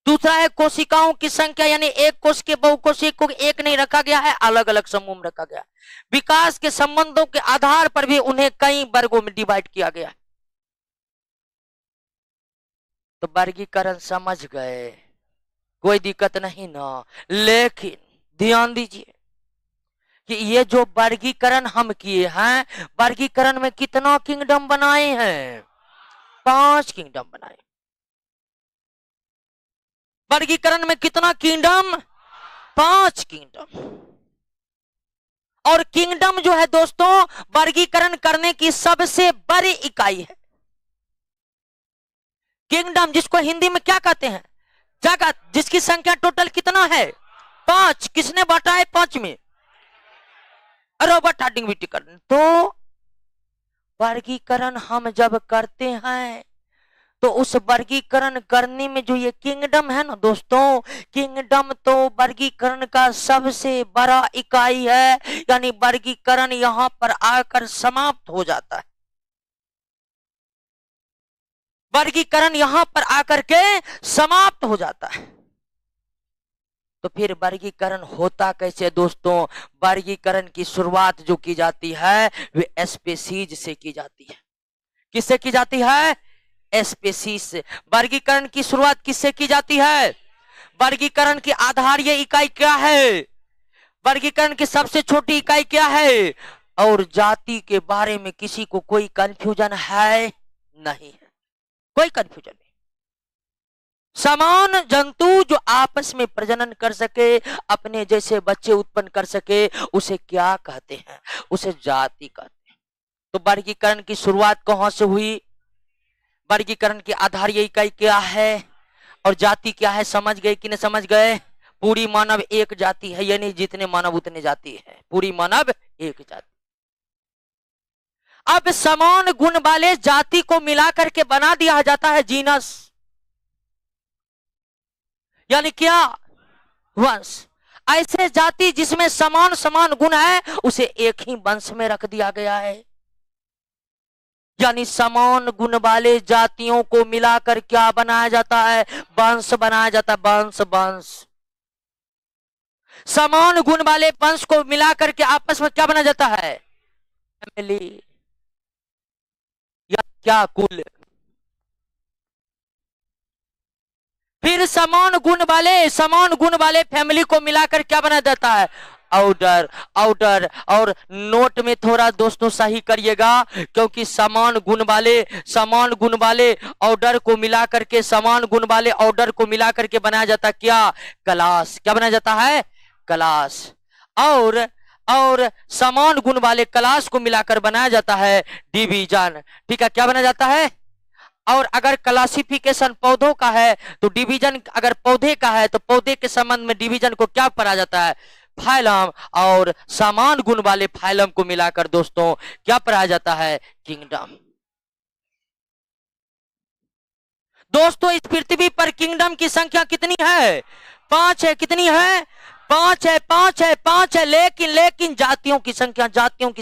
दूसरा है कोशिकाओं की संख्या, यानी एक कोश के बहुकोशीय को एक नहीं रखा गया है, अलग अलग समूह में रखा गया है। विकास के संबंधों के आधार पर भी उन्हें कई वर्गों में डिवाइड किया गया है। तो वर्गीकरण समझ गए, कोई दिक्कत नहीं ना। लेकिन ध्यान दीजिए कि ये जो वर्गीकरण हम किए हैं, वर्गीकरण में कितना किंगडम बनाए हैं? 5 किंगडम बनाए। वर्गीकरण में कितना किंगडम? 5 किंगडम। और किंगडम जो है दोस्तों वर्गीकरण करने की सबसे बड़ी इकाई है। किंगडम जिसको हिंदी में क्या कहते हैं? जगत, जिसकी संख्या टोटल कितना है? 5। किसने बांटा है 5 में? Robert Harding Whittaker. तो वर्गीकरण हम जब करते हैं तो उस वर्गीकरण करने में जो ये किंगडम है ना दोस्तों, किंगडम तो वर्गीकरण का सबसे बड़ा इकाई है, यानी वर्गीकरण यहां पर आकर समाप्त हो जाता है। वर्गीकरण यहां पर आकर के समाप्त हो जाता है। तो फिर वर्गीकरण होता कैसे दोस्तों? वर्गीकरण की शुरुआत जो की जाती है वे स्पीशीज से की जाती है। किससे की जाती है? स्पीशीज से। वर्गीकरण की शुरुआत किससे की जाती है? वर्गीकरण की आधारीय इकाई क्या है? वर्गीकरण की सबसे छोटी इकाई क्या है? और जाति के बारे में किसी को कोई कंफ्यूजन है? नहीं है, कोई कंफ्यूजन नहीं। समान जंतु जो आपस में प्रजनन कर सके, अपने जैसे बच्चे उत्पन्न कर सके, उसे क्या कहते हैं? उसे जाति कहते हैं। तो वर्गीकरण की शुरुआत कहां से हुई? वर्गीकरण की आधारीय इकाई क्या है और जाति क्या है? समझ गए कि नहीं समझ गए? पूरी मानव एक जाति है, यानी जितने मानव उतने जाति है। पूरी मानव एक जाति। अब समान गुण वाले जाति को मिलाकर के बना दिया जाता है जीनस, यानी क्या? वंश। ऐसे जाति जिसमें समान समान गुण है उसे एक ही वंश में रख दिया गया है, यानी समान गुण वाले जातियों को मिलाकर क्या बनाया जाता है? वंश बनाया जाता है। वंश वंश समान गुण वाले वंश को मिलाकर के आपस में क्या बना जाता है? फैमिली या क्या? कुल। फिर समान गुण वाले फैमिली को मिलाकर क्या बना जाता है? ऑर्डर। ऑर्डर। और नोट में थोड़ा दोस्तों सही करिएगा, क्योंकि समान गुण वाले ऑर्डर को मिलाकर के, समान गुण वाले ऑर्डर को मिलाकर के बनाया जाता है क्या? क्लास। क्या बनाया जाता है? क्लास। और समान गुण वाले क्लास को मिलाकर बनाया जाता है डिवीजन। ठीक है, क्या बनाया जाता है? और अगर क्लासिफिकेशन पौधों का है तो डिवीजन, अगर पौधे का है तो पौधे के संबंध में डिवीजन को क्या पढ़ा जाता है? फाइलम। और समान गुण वाले फाइलम को मिलाकर दोस्तों क्या पढ़ाया जाता है? किंगडम। दोस्तों इस पृथ्वी पर किंगडम की संख्या कितनी है? 5 है। कितनी है? 5 है। 5 है। लेकिन जातियों की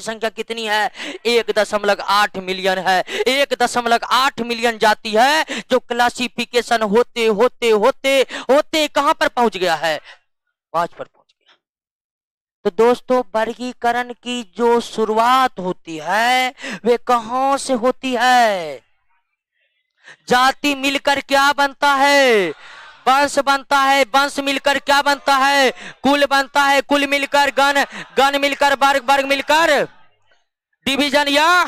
संख्या कितनी है? 1.8 मिलियन है। 1.8 मिलियन जाति है, जो क्लासिफिकेशन होते होते होते होते कहां पर पहुंच गया है? 5 पर पहुंच गया। तो दोस्तों वर्गीकरण की जो शुरुआत होती है वे कहां से होती है? जाति मिलकर क्या बनता है? वंश बनता है। वंश मिलकर क्या बनता है? कुल बनता है। कुल मिलकर गण। गण मिलकर वर्ग। वर्ग मिलकर डिवीजन, या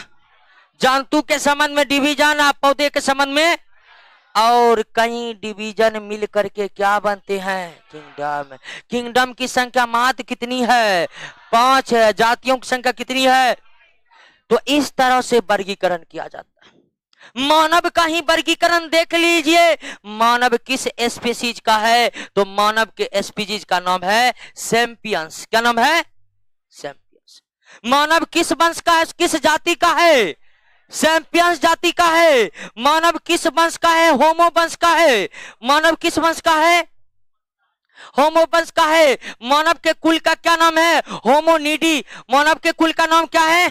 जंतु के संबंध में डिवीजन, पौधे के संबंध में, और कई डिवीजन मिलकर के क्या बनते हैं? किंगडम। किंगडम की संख्या मात्र कितनी है? 5 है। जातियों की संख्या कितनी है? तो इस तरह से वर्गीकरण किया जाता है। मानव का ही वर्गीकरण देख लीजिए। मानव किस स्पीशीज का है? तो मानव के स्पीशीज का नाम है सैपियंस। क्या नाम है? सैपियंस। मानव किस वंश का है? किस जाति का है? सैपियंस जाति का है। मानव किस वंश का है? होमो वंश का है। मानव किस वंश का है? होमो वंश का है। मानव के कुल का क्या नाम है? होमोनिडी। मानव के कुल का नाम क्या है?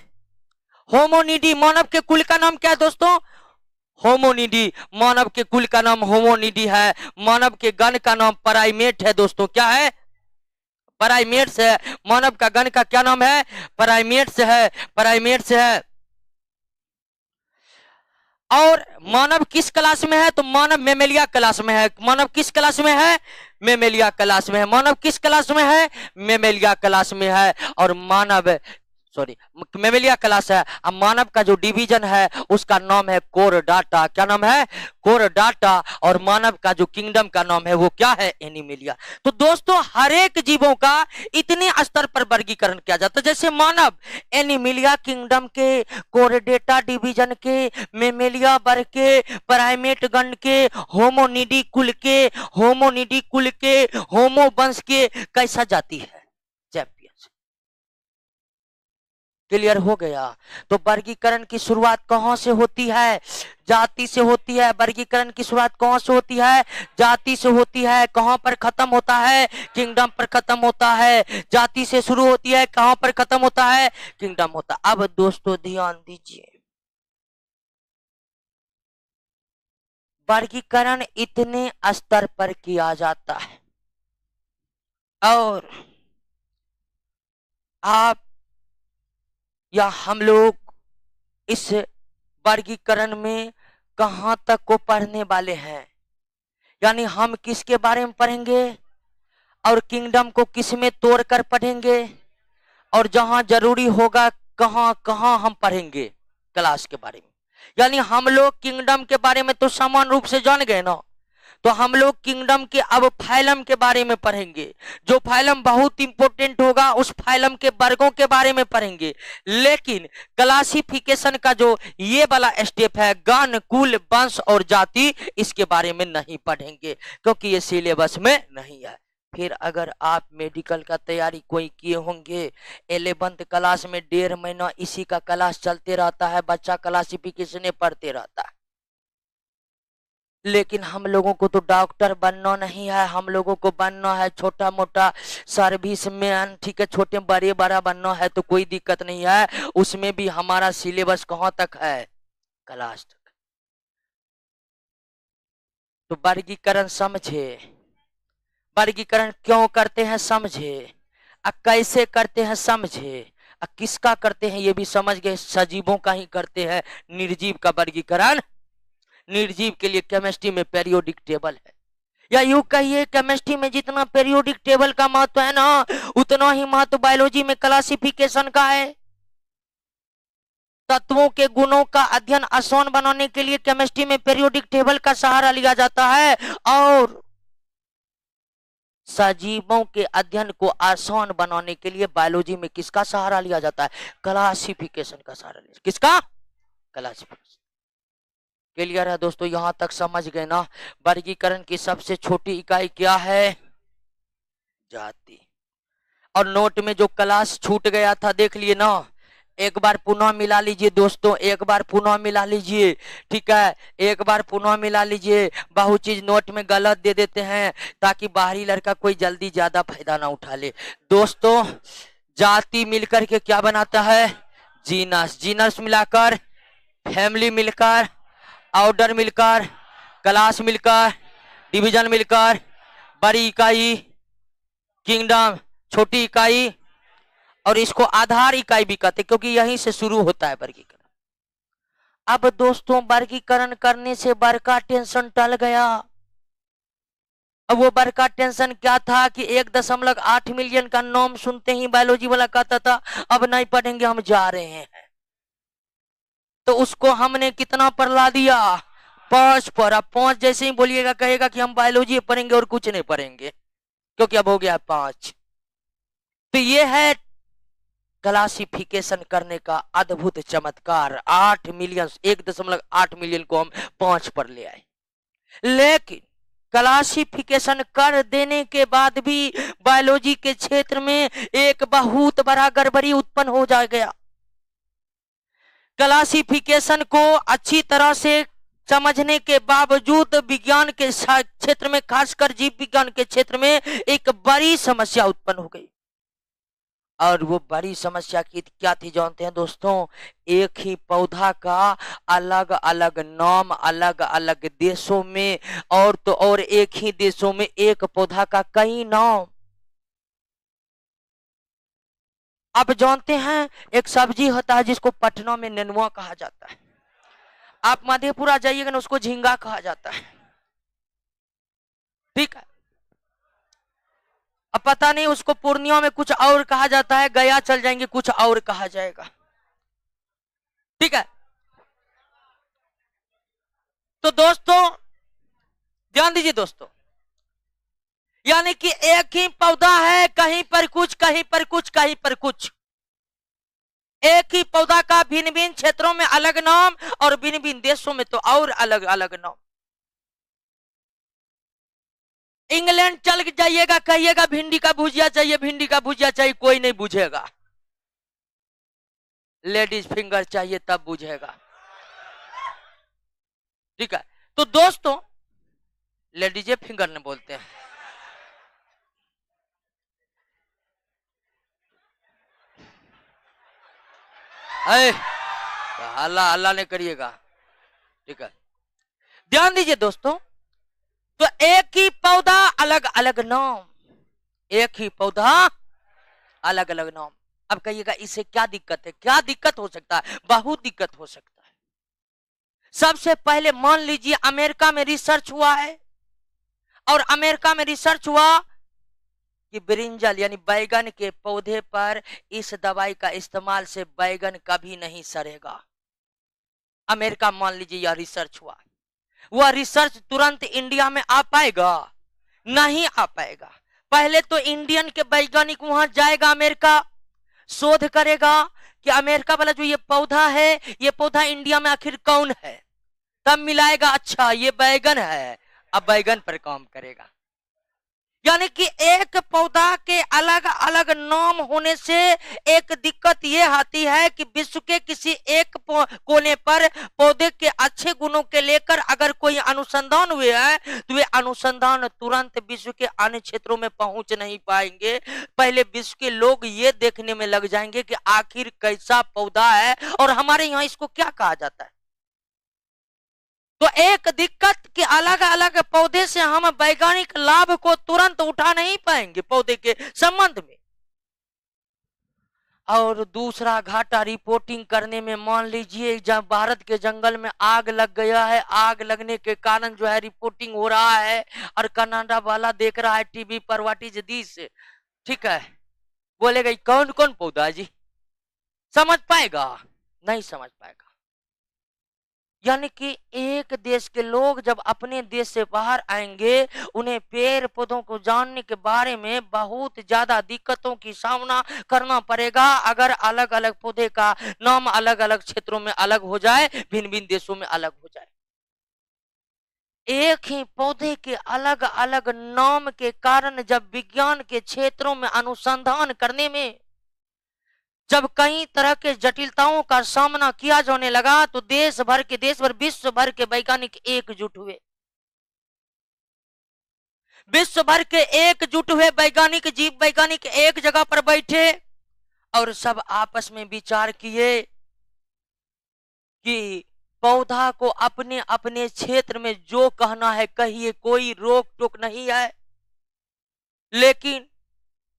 होमोनिडी। मानव के कुल का नाम क्या है दोस्तों? होमोनिडी। मानव के कुल का नाम होमोनिडी है। मानव के गण का नाम प्राइमेट है दोस्तों। क्या है? प्राइमेट्स है। मानव का गण का क्या नाम है? प्राइमेट्स है। प्राइमेट्स है। और मानव किस क्लास में है? तो मानव मेमेलिया क्लास में है। मानव किस क्लास में है? मेमेलिया क्लास में है। मानव किस क्लास में है? मेमेलिया क्लास में है। और मानव मेमेलिया क्लास है। अब मानव का जो डिवीजन है उसका नाम है कोरडाटा। क्या नाम है? कोरडाटा। और मानव का जो किंगडम का नाम है वो क्या है? एनिमेलिया। तो दोस्तों हर एक जीवों का इतने स्तर पर वर्गीकरण किया जाता है, जैसे मानव एनिमेलिया किंगडम के, कोरडेटा डिवीजन के, मेमेलिया वर्ग के, प्राइमेट गण के, होमोनिडी कुल के, होमो वंश के कैसा जाति है? क्लियर हो गया। तो वर्गीकरण की शुरुआत कहां से होती है? जाति से होती है। वर्गीकरण की शुरुआत कहां से होती है? जाति से होती है। कहां पर खत्म होता है? किंगडम पर खत्म होता है। जाति से शुरू होती है, कहां पर खत्म होता है? किंगडम होता है। अब दोस्तों ध्यान दीजिए, वर्गीकरण इतने स्तर पर किया जाता है और आप या हम लोग इस वर्गीकरण में कहां तक को पढ़ने वाले हैं? यानी हम किसके बारे में पढ़ेंगे और किंगडम को किस में तोड़कर पढ़ेंगे, और जहां जरूरी होगा कहां कहां हम पढ़ेंगे क्लास के बारे में। यानी हम लोग किंगडम के बारे में तो समान रूप से जान गए ना, तो हम लोग किंगडम के अब फाइलम के बारे में पढ़ेंगे। जो फाइलम बहुत इंपॉर्टेंट होगा, उस फाइलम के वर्गों के बारे में पढ़ेंगे। लेकिन क्लासिफिकेशन का जो ये वाला स्टेप है, गण, कुल, वंश और जाति, इसके बारे में नहीं पढ़ेंगे क्योंकि ये सिलेबस में नहीं है। फिर अगर आप मेडिकल का तैयारी कोई किए होंगे, 11th क्लास में 1.5 महीना इसी का क्लास चलते रहता है, बच्चा क्लासिफिकेशन पढ़ते रहता है। लेकिन हम लोगों को तो डॉक्टर बनना नहीं है, हम लोगों को बनना है छोटा मोटा सर्विस मैन, ठीक है, छोटे बड़े बड़ा बनना है तो कोई दिक्कत नहीं है। उसमें भी हमारा सिलेबस कहां तक है? क्लास तक। तो वर्गीकरण समझे, वर्गीकरण क्यों करते हैं समझे, कैसे करते हैं समझे, किसका करते हैं ये भी समझ गए। सजीवों का ही करते हैं, निर्जीव का वर्गीकरण। निर्जीव के लिए केमिस्ट्री में पेरियोडिक टेबल है, या यूं कहिए केमिस्ट्री में जितना पेरियोडिक टेबल का महत्व है ना, उतना ही महत्व बायोलॉजी में क्लासिफिकेशन का है। तत्वों के गुणों का अध्ययन आसान बनाने के लिए केमिस्ट्री में पेरियोडिक टेबल का सहारा लिया जाता है, और सजीवों के अध्ययन को आसान बनाने के लिए बायोलॉजी में किसका सहारा लिया जाता है? क्लासिफिकेशन का सहारा लिया। किसका? क्लासिफिकेशन। क्लियर है दोस्तों? यहां तक समझ गए ना? वर्गीकरण की सबसे छोटी इकाई क्या है? जाति। और नोट में जो क्लास छूट गया था देख लिए ना, एक बार पुनः मिला लीजिए दोस्तों, एक बार पुनः मिला लीजिए, ठीक है, एक बार पुनः मिला लीजिए। बहुत चीज नोट में गलत दे देते हैं ताकि बाहरी लड़का कोई जल्दी ज्यादा फायदा ना उठा ले। दोस्तों जाति मिलकर के क्या बनाता है? जीनस। जीनस मिलाकर फैमिली, मिलकर ऑर्डर, मिलकर क्लास, मिलकर डिवीजन, मिलकर बड़ी इकाई किंगडम, छोटी इकाई, और इसको आधार इकाई भी कहते क्योंकि यहीं से शुरू होता है वर्गीकरण। अब दोस्तों वर्गीकरण करने से बड़का टेंशन टल गया। अब वो बड़का टेंशन क्या था कि 1.8 मिलियन का नाम सुनते ही बायोलॉजी वाला कहता था अब नहीं पढ़ेंगे, हम जा रहे हैं। तो उसको हमने कितना पर ला दिया? 5 पर। अब 5 जैसे ही बोलिएगा कहेगा कि हम बायोलॉजी पढ़ेंगे और कुछ नहीं पढ़ेंगे, क्योंकि अब हो गया 5। तो ये है क्लासिफिकेशन करने का अद्भुत चमत्कार। 8 मिलियन, 1.8 मिलियन को हम 5 पर ले आए। लेकिन क्लासिफिकेशन कर देने के बाद भी बायोलॉजी के क्षेत्र में एक बहुत बड़ा गड़बड़ी उत्पन्न हो जा गया। क्लासिफिकेशन को अच्छी तरह से समझने के बावजूद विज्ञान के क्षेत्र में, खासकर जीव विज्ञान के क्षेत्र में एक बड़ी समस्या उत्पन्न हो गई। और वो बड़ी समस्या की क्या थी जानते हैं दोस्तों? एक ही पौधा का अलग अलग नाम अलग अलग देशों में, और तो और एक ही देशों में एक पौधा का कई नाम। आप जानते हैं एक सब्जी होता है जिसको पटना में नेनुआ कहा जाता है, आप मधेपुरा जाइएगा ना उसको झींगा कहा जाता है, ठीक है। अब पता नहीं उसको पूर्णिया में कुछ और कहा जाता है, गया चल जाएंगे कुछ और कहा जाएगा, ठीक है। तो दोस्तों ध्यान दीजिए दोस्तों, यानी कि एक ही पौधा है, कहीं पर कुछ, कहीं पर कुछ, कहीं पर कुछ। एक ही पौधा का भिन्न भिन्न क्षेत्रों में अलग नाम और भिन्न भिन्न देशों में तो और अलग अलग नाम। इंग्लैंड चल जाइएगा, कहिएगा भिंडी का भुजिया चाहिए, भिंडी का भुजिया चाहिए, कोई नहीं बुझेगा। लेडीज फिंगर चाहिए तब बुझेगा। ठीक है, तो दोस्तों लेडीज फिंगर ने बोलते हैं। अरे हल्ला हल्ला नहीं करिएगा। ठीक है, ध्यान दीजिए दोस्तों, तो एक ही पौधा अलग अलग नाम, एक ही पौधा अलग अलग नाम। अब कहिएगा इससे क्या दिक्कत है? क्या दिक्कत हो सकता है? बहुत दिक्कत हो सकता है। सबसे पहले मान लीजिए अमेरिका में रिसर्च हुआ है, और अमेरिका में रिसर्च हुआ कि ब्रिंजल यानी बैगन के पौधे पर इस दवाई का इस्तेमाल से बैगन कभी नहीं सड़ेगा। अमेरिका मान लीजिए यह रिसर्च हुआ, वह रिसर्च तुरंत इंडिया में आ पाएगा? नहीं आ पाएगा। पहले तो इंडियन के वैज्ञानिक वहां जाएगा, अमेरिका शोध करेगा कि अमेरिका वाला जो ये पौधा है, ये पौधा इंडिया में आखिर कौन है, तब मिलाएगा, अच्छा ये बैगन है, अब बैगन पर काम करेगा। यानी कि एक पौधा के अलग अलग नाम होने से एक दिक्कत ये आती है कि विश्व के किसी एक कोने पर पौधे के अच्छे गुणों के लेकर अगर कोई अनुसंधान हुए हैं, तो वे अनुसंधान तुरंत विश्व के अन्य क्षेत्रों में पहुंच नहीं पाएंगे। पहले विश्व के लोग ये देखने में लग जाएंगे कि आखिर कैसा पौधा है और हमारे यहाँ इसको क्या कहा जाता है। तो एक दिक्कत कि अलग अलग पौधे से हम वैज्ञानिक लाभ को तुरंत उठा नहीं पाएंगे पौधे के संबंध में। और दूसरा घाटा रिपोर्टिंग करने में, मान लीजिए जब भारत के जंगल में आग लग गया है, आग लगने के कारण जो है रिपोर्टिंग हो रहा है और कनाडा वाला देख रहा है टीवी पर व्हाट इज दिस, ठीक है, बोलेगा कौन कौन पौधा जी, समझ पाएगा? नहीं समझ पाएगा। यानी कि एक देश के लोग जब अपने देश से बाहर आएंगे, उन्हें पेड़ पौधों को जानने के बारे में बहुत ज्यादा दिक्कतों की सामना करना पड़ेगा अगर अलग अलग पौधे का नाम अलग अलग क्षेत्रों में अलग हो जाए, भिन्न भिन्न देशों में अलग हो जाए। एक ही पौधे के अलग अलग नाम के कारण जब विज्ञान के क्षेत्रों में अनुसंधान करने में जब कई तरह के जटिलताओं का सामना किया जाने लगा, तो देश भर विश्व भर के वैज्ञानिक एकजुट हुए। विश्व भर के एकजुट हुए वैज्ञानिक, जीव वैज्ञानिक एक जगह पर बैठे और सब आपस में विचार किए कि पौधा को अपने अपने क्षेत्र में जो कहना है कहिए, कोई रोक टोक नहीं है, लेकिन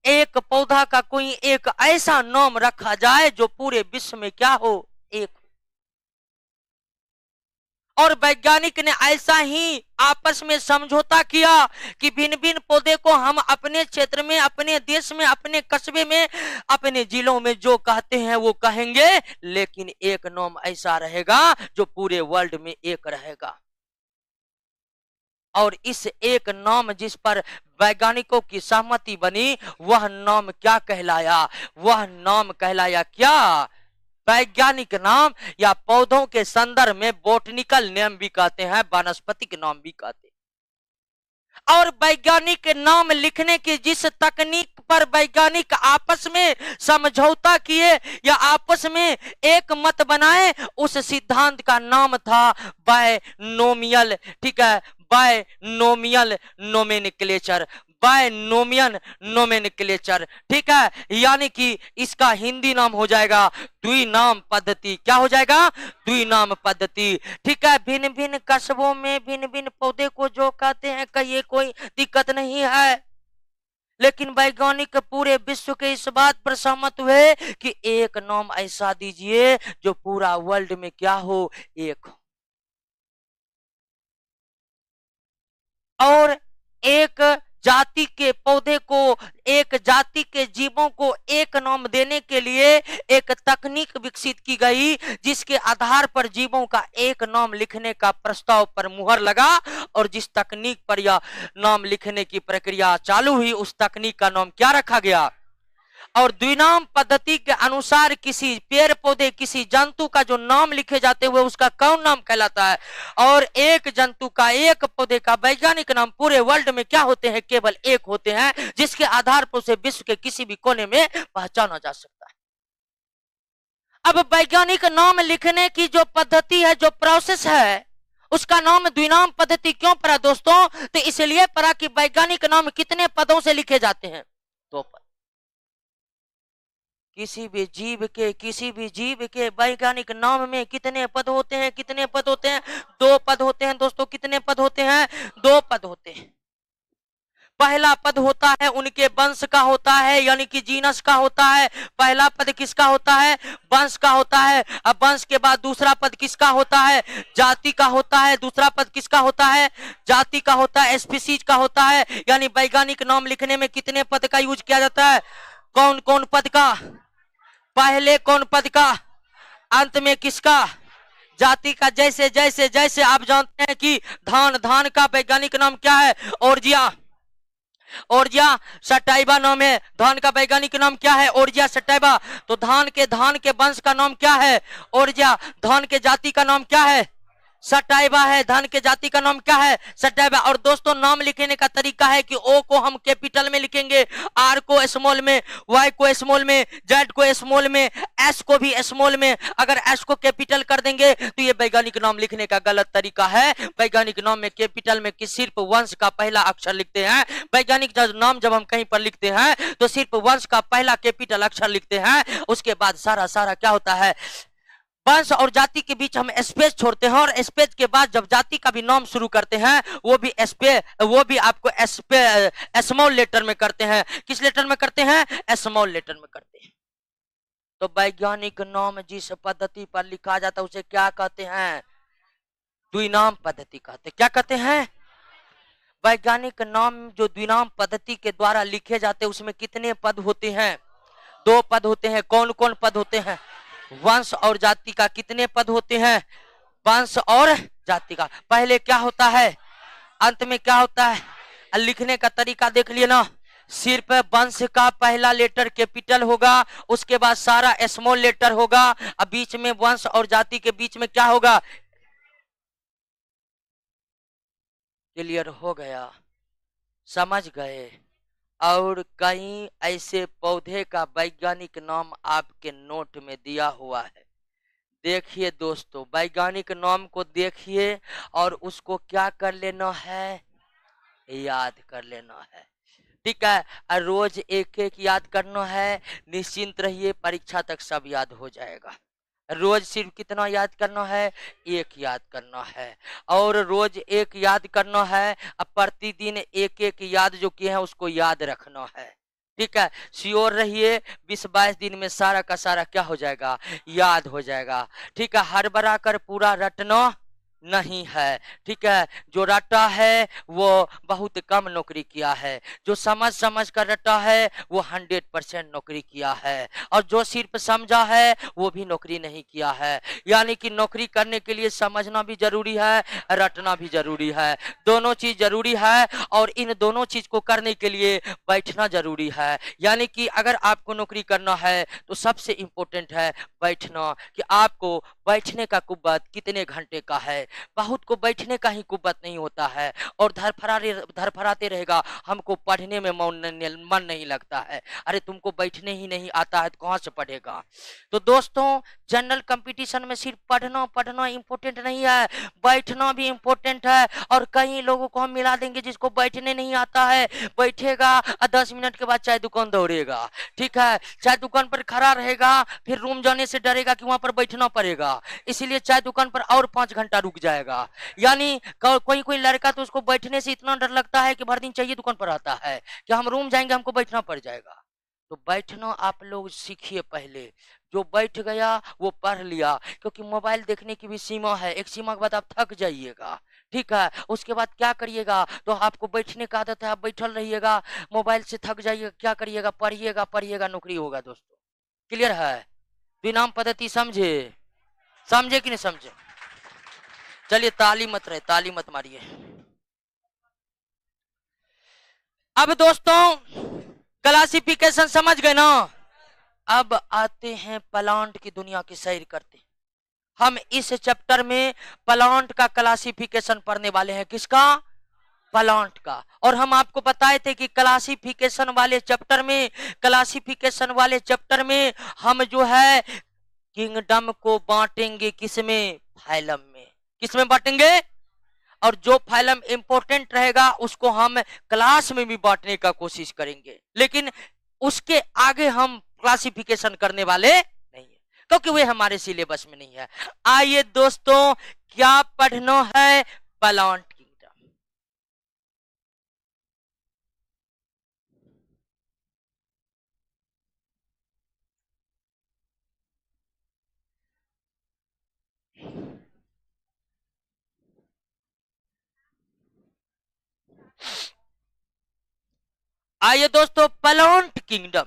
एक पौधा का कोई एक ऐसा नाम रखा जाए जो पूरे विश्व में क्या हो, एक। और वैज्ञानिक ने ऐसा ही आपस में समझौता किया कि भिन्न भिन्न पौधे को हम अपने क्षेत्र में, अपने देश में, अपने कस्बे में, अपने जिलों में जो कहते हैं वो कहेंगे, लेकिन एक नाम ऐसा रहेगा जो पूरे वर्ल्ड में एक रहेगा। और इस एक नाम जिस पर वैज्ञानिकों की सहमति बनी, वह नाम क्या कहलाया? वह नाम कहलाया क्या? वैज्ञानिक नाम, या पौधों के संदर्भ में बोटनिकल नेम भी कहते हैं, वानस्पतिक नाम भी कहते हैं। और वैज्ञानिक नाम लिखने की जिस तकनीक पर वैज्ञानिक आपस में समझौता किए या आपस में एक मत बनाए, उस सिद्धांत का नाम था बायनोमियल, ठीक है, बायनोमियल नोमेनक्लेचर, बायनोमियल नोमेनक्लेचर, ठीक है। यानी कि इसका हिंदी नाम हो जाएगा द्विनाम पद्धति। क्या हो जाएगा? द्विनाम पद्धति, ठीक है। भिन्न भिन्न कस्बों में भिन्न भिन्न पौधे को जो कहते हैं कहिए, कोई दिक्कत नहीं है, लेकिन वैज्ञानिक पूरे विश्व के इस बात पर सहमत हुए कि एक नाम ऐसा दीजिए जो पूरा वर्ल्ड में क्या हो, एक हो। और एक जाति के पौधे को, एक जाति के जीवों को एक नाम देने के लिए एक तकनीक विकसित की गई, जिसके आधार पर जीवों का एक नाम लिखने का प्रस्ताव पर मुहर लगा। और जिस तकनीक पर यह नाम लिखने की प्रक्रिया चालू हुई, उस तकनीक का नाम क्या रखा गया? और द्विनाम पद्धति के अनुसार किसी पेड़ पौधे, किसी जंतु का जो नाम लिखे जाते हुए उसका कौन नाम कहलाता है? और एक जंतु का, एक पौधे का वैज्ञानिक नाम पूरे वर्ल्ड में क्या होते हैं? केवल एक होते हैं, जिसके आधार पर उसे विश्व के किसी भी कोने में पहचाना जा सकता है। अब वैज्ञानिक नाम लिखने की जो पद्धति है, जो प्रोसेस है, उसका नाम द्विनाम पद्धति क्यों पड़ा दोस्तों? तो इसलिए पड़ा कि वैज्ञानिक नाम कितने पदों से लिखे जाते हैं? 2 पद। किसी भी जीव के वैज्ञानिक नाम में कितने पद होते हैं? कितने पद होते हैं? 2 पद होते हैं दोस्तों। कितने पद होते हैं? 2 पद होते हैं। पहला पद होता है उनके वंश का होता है, यानी कि जीनस का होता है। पहला पद किसका होता है? वंश का होता है। अब वंश के बाद दूसरा पद किसका होता है? जाति का होता है। दूसरा पद किसका होता है? जाति का होता है, स्पीसीज का होता है। यानी वैज्ञानिक नाम लिखने में कितने पद का यूज किया जाता है? कौन कौन पद का? पहले कौन पद का? अंत में किसका? जाति का। जैसे जैसे जैसे आप जानते हैं कि धान का वैज्ञानिक नाम क्या है? ओरजिया सटाइबा नाम है। धान का वैज्ञानिक नाम क्या है? ओरजिया सटाइबा। तो धान के वंश का नाम क्या है? ओरजिया। धान के जाति का नाम क्या है? सटाइबा है। धान के जाति का नाम क्या है? सटाइबा। और दोस्तों नाम लिखने का तरीका है कि ओ को हम कैपिटल में लिखेंगे, आर को स्मॉल में, वाई को स्मॉल में, जेड को स्मॉल में, एस को भी स्मॉल में। अगर एस को कैपिटल कर देंगे तो ये वैज्ञानिक नाम लिखने का गलत तरीका है। वैज्ञानिक नाम में कैपिटल में सिर्फ वंश का पहला अक्षर लिखते हैं। वैज्ञानिक नाम जब हम कहीं पर लिखते हैं तो सिर्फ वंश का पहला कैपिटल अक्षर लिखते हैं। उसके बाद सारा क्या होता है? वंश और जाति के बीच हम स्पेस छोड़ते हैं, और स्पेस के बाद जब जाति का भी नाम शुरू करते हैं वो भी आपको स्मॉल लेटर में करते हैं। किस लेटर में करते हैं? स्मॉल लेटर में करते हैं। तो वैज्ञानिक नाम जिस पद्धति पर लिखा जाता है उसे क्या कहते हैं? द्विनाम पद्धति कहते हैं। क्या कहते हैं? वैज्ञानिक नाम जो द्विनाम पद्धति के द्वारा लिखे जाते हैं उसमें कितने पद होते हैं? 2 पद होते हैं। कौन कौन पद होते हैं? वंश और जाति का। कितने पद होते हैं? वंश और जाति का। पहले क्या होता है? अंत में क्या होता है? लिखने का तरीका देख लिए ना। सिर्फ वंश का पहला लेटर कैपिटल होगा, उसके बाद सारा स्मॉल लेटर होगा, अब बीच में वंश और जाति के बीच में क्या होगा? क्लियर हो गया? समझ गए? और कहीं ऐसे पौधे का वैज्ञानिक नाम आपके नोट में दिया हुआ है। देखिए दोस्तों, वैज्ञानिक नाम को देखिए और उसको क्या कर लेना है? याद कर लेना है। ठीक है? और रोज एक एक याद करना है। निश्चिंत रहिए, परीक्षा तक सब याद हो जाएगा। रोज सिर्फ कितना याद करना है? 1 याद करना है। और रोज 1 याद करना है। अब प्रतिदिन एक एक याद जो किए हैं उसको याद रखना है। ठीक है? श्योर रहिए, 20-22 दिन में सारा का सारा क्या हो जाएगा? याद हो जाएगा। ठीक है? हड़बड़ा कर पूरा रटना नहीं है। ठीक है? जो रटा है वो बहुत कम नौकरी किया है, जो समझ कर रटा है वो 100% नौकरी किया है, और जो सिर्फ समझा है वो भी नौकरी नहीं किया है। यानी कि नौकरी करने के लिए समझना भी जरूरी है, रटना भी जरूरी है। दोनों चीज जरूरी है, और इन दोनों चीज को करने के लिए बैठना जरूरी है। यानी कि अगर आपको नौकरी करना है तो सबसे इंपॉर्टेंट है बैठना, कि आपको बैठने का कुव्वत कितने घंटे का है। बहुत को बैठने का ही कुव्वत नहीं होता है, और धरफराते रहेगा, हमको पढ़ने में मन नहीं लगता है। अरे तुमको बैठने ही नहीं आता है तो कहाँ से पढ़ेगा? तो दोस्तों, जनरल कंपटीशन में सिर्फ पढ़ना इंपॉर्टेंट नहीं है, बैठना भी इंपॉर्टेंट है। और कई लोगों को हम मिला देंगे जिसको बैठने नहीं आता है, बैठेगा 10 मिनट के बाद चाय दुकान दौड़ेगा। ठीक है? चाय दुकान पर खड़ा रहेगा, फिर रूम जाने से डरेगा कि वहां पर बैठना पड़ेगा, इसीलिए चाय दुकान पर और 5 घंटा रुक जाएगा। यानी कोई लड़का तो उसको बैठने से इतना डर लगता है कि भर दिन चाहिए दुकान पर आता है कि हम रूम जाएंगे हमको बैठना पड़ जाएगा। तो बैठना आप लोग सीखिए पहले। जो बैठ गया वो पढ़ लिया, क्योंकि मोबाइल देखने की भी सीमा है। एक सीमा के बाद आप थक जाइएगा। ठीक है? उसके बाद क्या करिएगा? तो आपको बैठने का आदत है, आप बैठल रहिएगा, मोबाइल से थक जाइएगा, क्या करिएगा? पढ़िएगा, नौकरी होगा दोस्तों। क्लियर है? द्विनाम पद्धति समझे कि नहीं समझे? चलिए ताली मत मारिए। अब दोस्तों क्लासिफिकेशन समझ गए ना? अब आते हैं प्लांट की दुनिया की सैर करते। हम इस चैप्टर में प्लांट का क्लासिफिकेशन पढ़ने वाले हैं। किसका? प्लांट का। और हम आपको बताए थे कि क्लासिफिकेशन वाले चैप्टर में हम जो है किंगडम को बांटेंगे किसमें? फाइलम में। किसमें बांटेंगे? और जो फाइलम इंपॉर्टेंट रहेगा उसको हम क्लास में भी बांटने का कोशिश करेंगे, लेकिन उसके आगे हम क्लासिफिकेशन करने वाले नहीं है, क्योंकि वे हमारे सिलेबस में नहीं है। आइए दोस्तों, क्या पढ़ना है? Plant kingdom. आइए दोस्तों, प्लांट किंगडम।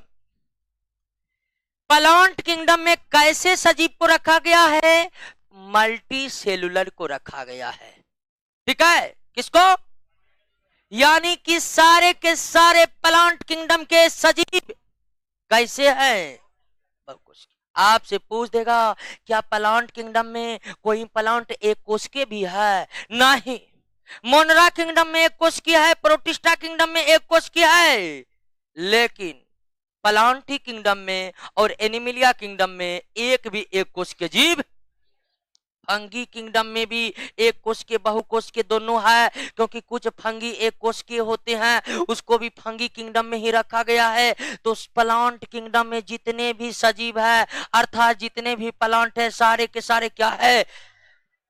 प्लांट किंगडम में कैसे सजीव को रखा गया है? मल्टी सेलुलर को रखा गया है। ठीक है, किसको? यानी कि सारे के सारे प्लांट किंगडम के सजीव कैसे हैं? आपसे पूछ देगा क्या प्लांट किंगडम में कोई प्लांट एक कोशिकीय भी है? नहीं। मोनरा किंगडम में एक कोशिकीय है, प्रोटिस्टा किंगडम में एक कोशिकीय है, लेकिन प्लांटी किंगडम में और एनिमिलिया किंगडम में एक भी एक कोशिकीय जीव। फंगी किंगडम में भी एक कोशिकीय बहुकोशिकीय दोनों है, क्योंकि कुछ फंगी एक कोशिकीय होते हैं, उसको भी फंगी किंगडम में ही रखा गया है। तो प्लांट किंगडम में जितने भी सजीव है, अर्थात जितने भी प्लांट है, सारे के सारे क्या है?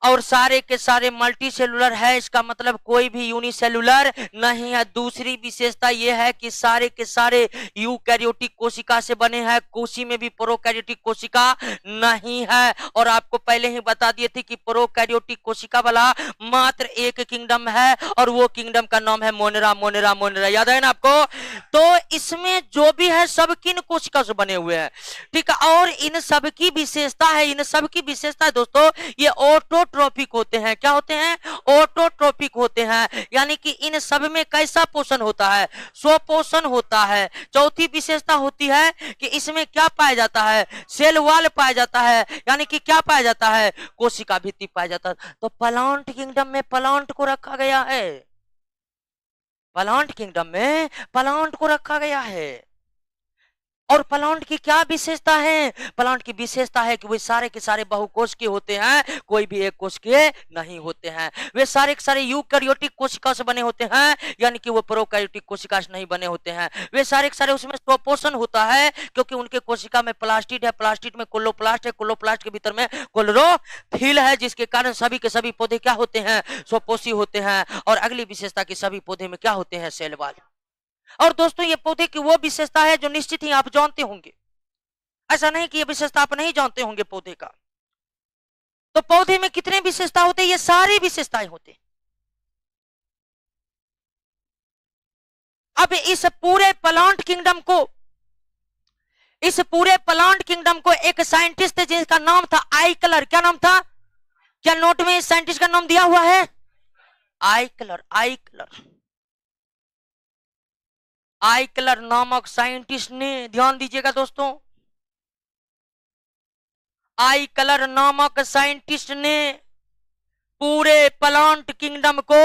और सारे के सारे मल्टी सेलुलर है। इसका मतलब कोई भी यूनिसेलुलर नहीं है। दूसरी विशेषता यह है कि सारे के सारे यूकैरियोटिक कोशिका से बने हैं, कोशी में भी प्रोकैरियोटिक कोशिका नहीं है। और आपको पहले ही बता दिए थे कि प्रोकैरियोटिक कोशिका वाला मात्र एक किंगडम है, और वो किंगडम का नाम है मोनेरा। मोनेरा मोनेरा याद है ना आपको? तो इसमें जो भी है सब किन कोशिका से बने हुए हैं, ठीक है। और इन सब की विशेषता है, इन सब की विशेषता है दोस्तों, ये ऑटोट्रोपिक होते हैं। क्या होते हैं? ऑटोट्रोपिक होते हैं। यानी कि इन सब में कैसा पोषण होता है? स्वपोषण होता है। चौथी विशेषता होती है कि इसमें क्या पाया जाता है? सेल वॉल पाया जाता है। यानी कि क्या पाया जाता है? कोशिका भित्ति पाया जाता है। तो प्लांट किंगडम में प्लांट को रखा गया है। प्लांट किंगडम में प्लांट को रखा गया है। और प्लांट की क्या विशेषता है? प्लांट की विशेषता है कि वे सारे के सारे बहुकोशिकीय होते हैं, कोई भी एक कोशिकीय नहीं होते हैं। वे सारे के सारे यूकैरियोटिक कोशिका से बने होते हैं, यानी कि वो प्रोकैरियोटिक कोशिका से नहीं बने होते हैं। वे सारे के सारे उसमें स्वपोषण होता है, क्योंकि उनके कोशिका में प्लास्टिड है, प्लास्टिड में क्लोरोप्लास्ट है, क्लोरोप्लास्ट के भीतर में क्लोरोफिल है, जिसके कारण सभी के सभी पौधे क्या होते हैं? स्वपोषी होते हैं। और अगली विशेषता की सभी पौधे में क्या होते हैं? Cell wall. और दोस्तों, ये पौधे की वो विशेषता है जो निश्चित ही आप जानते होंगे, ऐसा नहीं कि ये विशेषता आप नहीं जानते होंगे पौधे का। तो पौधे में कितने विशेषता होते हैं? ये सारी विशेषताएं होते हैं। अब इस पूरे प्लांट किंगडम को एक साइंटिस्ट थे जिसका नाम था आइकलर। क्या नाम था? क्या नोट में इस साइंटिस्ट का नाम दिया हुआ है? आइकलर। आइकलर नामक साइंटिस्ट ने, ध्यान दीजिएगा दोस्तों, आइकलर नामक साइंटिस्ट ने पूरे प्लांट किंगडम को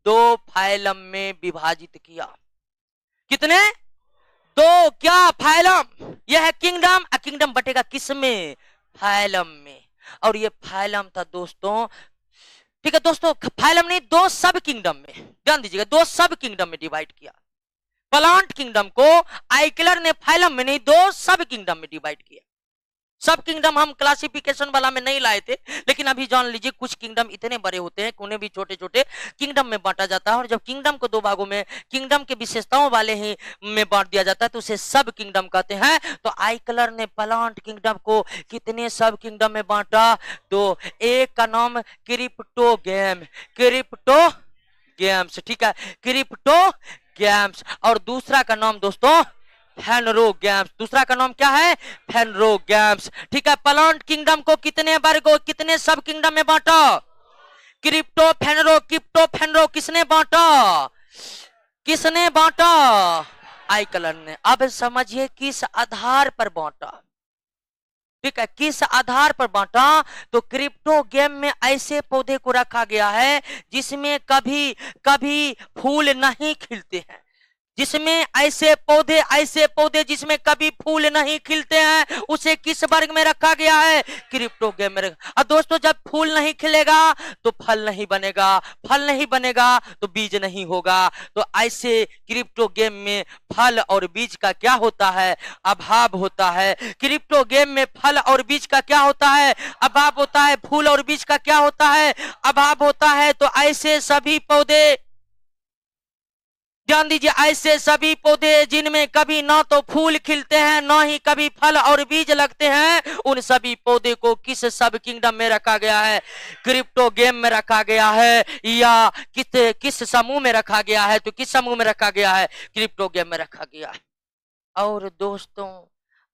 2 फाइलम में विभाजित किया। कितने? 2। क्या? फाइलम। यह है किंगडम। किंगडम बटेगा किसमें? फाइलम में। और ये फाइलम था दोस्तों, ठीक है दोस्तों, फाइलम नहीं, 2 सब किंगडम में, ध्यान दीजिएगा, 2 सब किंगडम में डिवाइड किया। प्लांट किंगडम को आइकलर ने फाइलम में नहीं, 2 सब किंगडम में डिवाइड किया। सब किंगडम हम क्लासिफिकेशन वाला में नहीं लाए थे, लेकिन अभी जान लीजिए कुछ किंगडम इतने बड़े होते हैं कि उन्हें भी छोटे छोटे किंगडम में बांटा जाता है। और जब किंगडम को 2 भागों में, किंगडम के विशेषताओं वाले ही में बांट दिया जाता है, तो उसे सब किंगडम कहते हैं। तो आइकलर ने प्लांट किंगडम को कितने सब किंगडम में बांटा? तो एक का नाम क्रिप्टोगेम्स, ठीक है, क्रिप्टोगेम्स। और दूसरा का नाम दोस्तों फेनरोगैम्स। दूसरा का नाम क्या है? फेनरोगैम्स, ठीक है। प्लांट किंगडम को कितने वर्गों, कितने सब किंगडम में बांटा? क्रिप्टो किसने बांटा? किसने बांटा? आइकलर ने। अब समझिए किस आधार पर बांटा, ठीक है, किस आधार पर बांटा? तो क्रिप्टोगेम में ऐसे पौधे को रखा गया है जिसमें कभी कभी फूल नहीं खिलते हैं, जिसमें ऐसे पौधे जिसमें कभी फूल नहीं खिलते हैं, उसे किस वर्ग में रखा गया है? क्रिप्टोगेम में और दोस्तों, जब फूल नहीं खिलेगा तो फल नहीं बनेगा, फल नहीं बनेगा तो बीज नहीं होगा। तो ऐसे क्रिप्टोगेम में फल और बीज का क्या होता है? अभाव होता है। क्रिप्टोगेम में फल और बीज का क्या होता है? अभाव होता है। फूल और बीज का क्या होता है? अभाव होता है। तो ऐसे सभी पौधे, ध्यान दीजिए, ऐसे सभी पौधे जिनमें कभी ना तो फूल खिलते हैं ना ही कभी फल और बीज लगते हैं, उन सभी पौधे को किस सब किंगडम में रखा गया है? क्रिप्टोगेम में रखा गया है। या किस समूह में रखा गया है? तो किस समूह में रखा गया है? क्रिप्टोगेम में रखा गया है। और दोस्तों,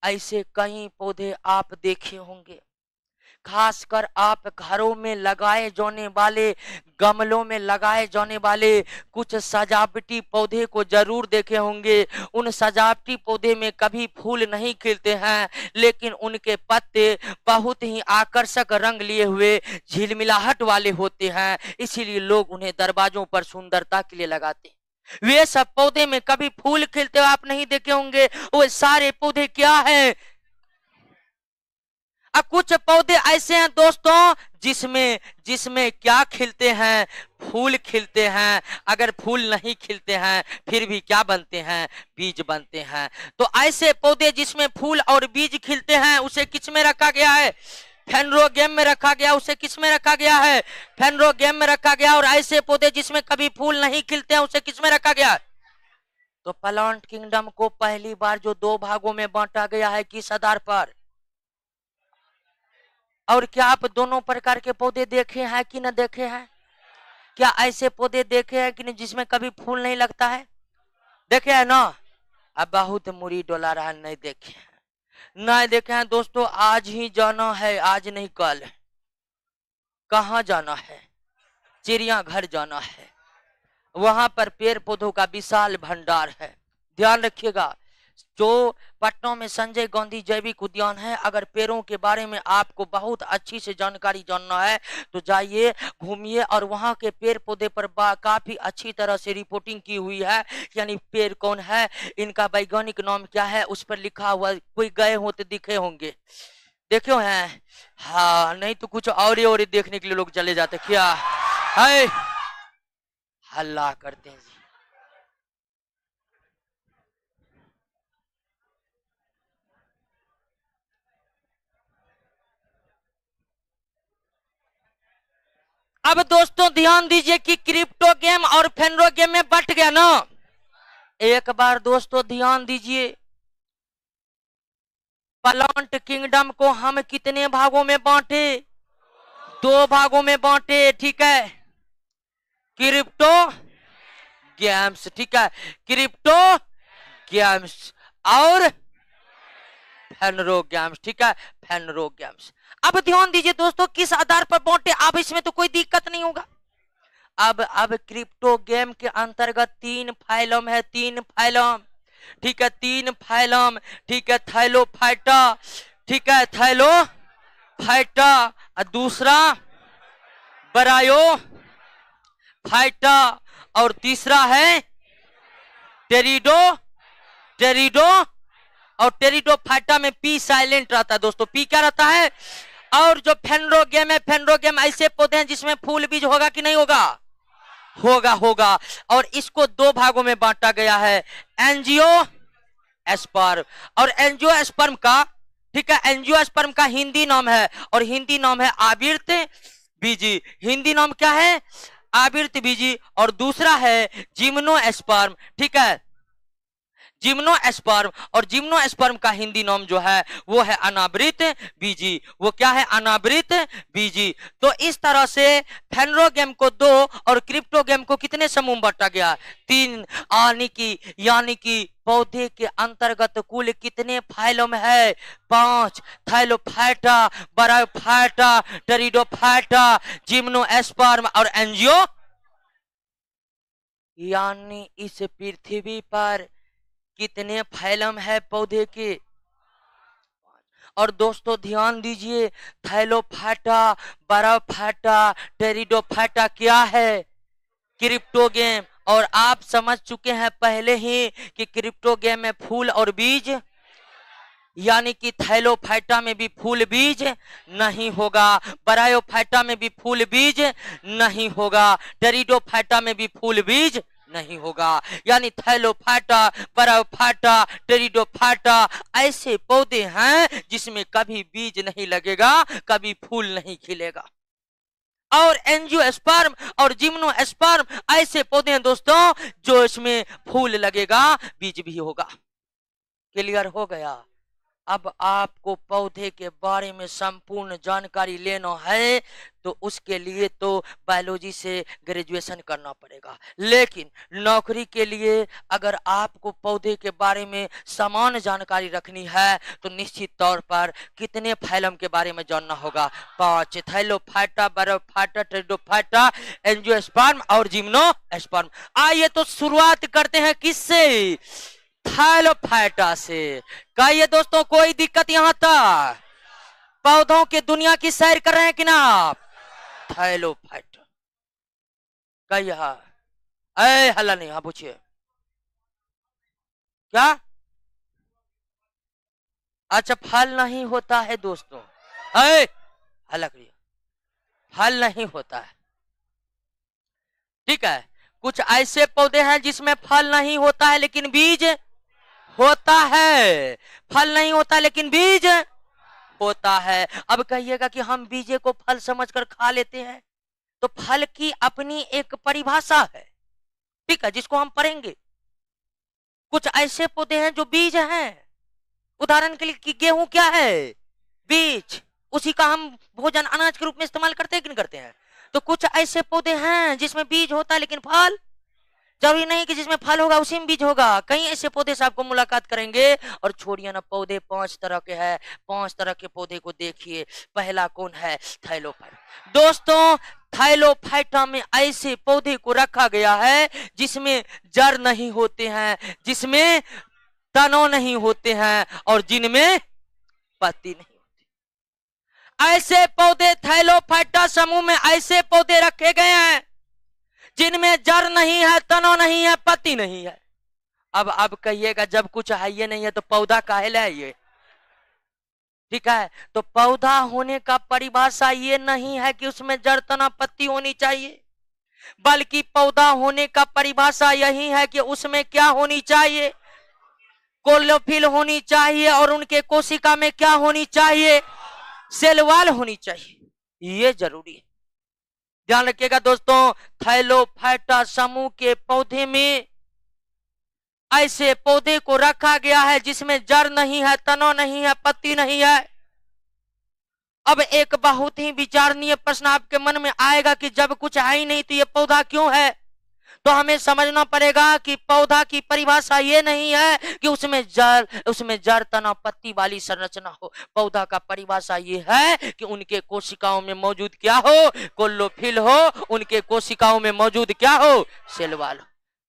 ऐसे कई पौधे आप देखे होंगे, खासकर आप घरों में लगाए जाने वाले, गमलों में लगाए जाने वाले कुछ सजावटी पौधे को जरूर देखे होंगे। उन सजावटी पौधे में कभी फूल नहीं खिलते हैं, लेकिन उनके पत्ते बहुत ही आकर्षक रंग लिए हुए झिलमिलाहट वाले होते हैं, इसीलिए लोग उन्हें दरवाजों पर सुंदरता के लिए लगाते हैं। वे सब पौधे में कभी फूल खिलते हुए आप नहीं देखे होंगे। वो सारे पौधे क्या हैं? अब कुछ पौधे ऐसे हैं दोस्तों जिसमें क्या खिलते हैं? फूल खिलते हैं। अगर फूल नहीं खिलते हैं फिर भी क्या बनते हैं? बीज बनते हैं। तो ऐसे पौधे जिसमें फूल और बीज खिलते हैं उसे किस में रखा गया है? फेनरोगेम में रखा गया। उसे किस में रखा गया है? फेनरोगेम में रखा गया। और ऐसे पौधे जिसमें कभी फूल नहीं खिलते हैं उसे किस में रखा गया? तो प्लांट किंगडम को पहली बार जो 2 भागों में बांटा गया है, किस आधार पर? और क्या आप दोनों प्रकार के पौधे देखे हैं कि न देखे हैं? क्या ऐसे पौधे देखे हैं कि नहीं जिसमें कभी फूल नहीं लगता है? देखे हैं ना? अब बहुत मुड़ी डोला रहा, नहीं देखे हैं, नहीं देखे हैं दोस्तों। आज ही जाना है, आज नहीं कल। कहाँ जाना है? चिड़ियाघर जाना है। वहां पर पेड़ पौधों का विशाल भंडार है। ध्यान रखिएगा, जो पटना में संजय गांधी जैविक उद्यान है, अगर पेड़ों के बारे में आपको बहुत अच्छी से जानकारी जानना है तो जाइए, घूमिए, और वहां के पेड़ पौधे पर काफी अच्छी तरह से रिपोर्टिंग की हुई है। यानी पेड़ कौन है, इनका वैज्ञानिक नाम क्या है, उस पर लिखा हुआ। कोई गए हो तो दिखे होंगे, देखे हैं? हाँ, नहीं तो कुछ और देखने के लिए लोग चले जाते। क्या है? हल्ला करते हैं जी। अब दोस्तों ध्यान दीजिए कि क्रिप्टो गेम और फेनरो गेम में बट गया ना। एक बार दोस्तों ध्यान दीजिए, प्लांट किंगडम को हम कितने भागों में बांटे? 2 भागों में बांटे, ठीक है। क्रिप्टो गेम्स, ठीक है, क्रिप्टो गेम्स और फेनरो गेम्स, ठीक है, फेनरो गेम्स। अब ध्यान दीजिए दोस्तों, किस आधार पर बांटे? अब इसमें तो कोई दिक्कत नहीं होगा। अब क्रिप्टो गेम के अंतर्गत 3 फाइलम है, 3 फाइलम, ठीक है, 3 फाइलम, ठीक है। थैलोफाइटा, ठीक है, थैलोफाइटा, दूसरा ब्रायोफाइटा, और तीसरा है टेरिडो। और टेरिडोफाइटा में पी साइलेंट रहता है दोस्तों। पी क्या रहता है? और जो फेनरो गेम है, फेनरो गेम ऐसे पौधे हैं जिसमें फूल बीज होगा कि नहीं होगा? होगा। और इसको 2 भागों में बांटा गया है, एंजियोस्पर्म और एंजियोस्पर्म का, ठीक है, एंजियोस्पर्म का हिंदी नाम है, और हिंदी नाम है आवर्त बीजी। हिंदी नाम क्या है? आवर्त बीजी। और दूसरा है जिम्नोस्पर्म, ठीक है, जिम्नोस्पर्म। और जिम्नोस्पर्म का हिंदी नाम जो है वो है अनावृत बीजी। वो क्या है? अनावृत बीजी। तो इस तरह से फेनरो गेम को 2 और क्रिप्टो गेम को कितने समूह बांटा गया? 3। यानी कि पौधे के अंतर्गत कुल कितने फाइलम है? 5। थैलोफाइटा, ब्रायोफाइटा, टेरिडोफाइटा, जिम्नोस्पर्म और एंजियो। यानी इस पृथ्वी पर कितने फाइलम है पौधे के? और दोस्तों ध्यान दीजिए, थैलोफाइटा, ब्रायोफाइटा, टेरिडोफाइटा क्या है? Crypto game. और आप समझ चुके हैं पहले ही कि क्रिप्टो गेम में फूल और बीज, यानी कि थैलोफाइटा में भी फूल बीज नहीं होगा, बरायोफाइटा में भी फूल बीज नहीं होगा, टेरिडोफाइटा में भी फूल बीज नहीं होगा। यानी थैलोफाइटा, बरायोफाइटा, टेरिडोफाइटा ऐसे पौधे हैं जिसमें कभी बीज नहीं लगेगा, कभी फूल नहीं खिलेगा। और एंजियोस्पर्म और जिम्नोस्पर्म ऐसे पौधे हैं दोस्तों जो इसमें फूल लगेगा, बीज भी होगा। क्लियर हो गया? अब आपको पौधे के बारे में संपूर्ण जानकारी लेना है तो उसके लिए तो बायोलॉजी से ग्रेजुएशन करना पड़ेगा, लेकिन नौकरी के लिए अगर आपको पौधे के बारे में समान जानकारी रखनी है तो निश्चित तौर पर कितने फाइलम के बारे में जानना होगा? 5, थैलोफाइटा, बरायोफाइटा, टेरिडोफाइटा, एंजियोस्पर्म और जिम्नोस्पर्म। आइए तो शुरुआत करते हैं किससे? थैलोफाइटा से। कहिए दोस्तों, कोई दिक्कत यहां तक? पौधों की दुनिया की सैर कर रहे हैं कि ना आप? थैलोफाइटा कहिए। हल्ला नहीं, हाँ पूछिए। क्या? अच्छा, फल नहीं होता है दोस्तों? हल्ला करिए, फल नहीं होता है। ठीक है, कुछ ऐसे पौधे हैं जिसमें फल नहीं होता है लेकिन बीज होता है। फल नहीं होता लेकिन बीज होता है। अब कहिएगा कि हम बीजे को फल समझकर खा लेते हैं, तो फल की अपनी एक परिभाषा है, ठीक है, जिसको हम पढ़ेंगे। कुछ ऐसे पौधे हैं जो बीज हैं, उदाहरण के लिए कि गेहूं क्या है? बीज। उसी का हम भोजन अनाज के रूप में इस्तेमाल करते हैं कि नहीं करते हैं? तो कुछ ऐसे पौधे हैं जिसमें बीज होता है लेकिन फल, जरूरी नहीं कि जिसमें फल होगा उसी में बीज होगा। कई ऐसे पौधे से आपको मुलाकात करेंगे। और छोड़िए ना, पौधे 5 तरह के हैं। 5 तरह के पौधे को देखिए। पहला कौन है? थैलोफाइटा। दोस्तों, थैलोफाइटा में ऐसे पौधे को रखा गया है जिसमें जड़ नहीं होते हैं, जिसमें तनों नहीं होते हैं और जिनमें पत्ती नहीं होती। ऐसे पौधे थैलोफाइटा समूह में ऐसे पौधे रखे गए हैं जिनमें जड़ नहीं है, तनों नहीं है, पत्ती नहीं है। अब कहिएगा जब कुछ है ये नहीं है तो पौधा काहे ले है ये? ठीक है, तो पौधा होने का परिभाषा ये नहीं है कि उसमें जड़, तना, पत्ती होनी चाहिए, बल्कि पौधा होने का परिभाषा यही है कि उसमें क्या होनी चाहिए? क्लोरोफिल होनी चाहिए और उनके कोशिका में क्या होनी चाहिए? सेल वॉल होनी चाहिए। ये जरूरी है, ध्यान रखिएगा दोस्तों। थैलोफाइटा समूह के पौधे में ऐसे पौधे को रखा गया है जिसमें जड़ नहीं है, तनों नहीं है, पत्ती नहीं है। अब एक बहुत ही विचारणीय प्रश्न आपके मन में आएगा कि जब कुछ है ही नहीं तो ये पौधा क्यों है? तो हमें समझना पड़ेगा कि पौधा की परिभाषा ये नहीं है कि उसमें जड़, तना, पत्ती वाली संरचना हो। पौधा का परिभाषा ये है कि उनके कोशिकाओं में मौजूद क्या हो? क्लोरोफिल हो। उनके कोशिकाओं में मौजूद क्या हो? सेल वॉल हो।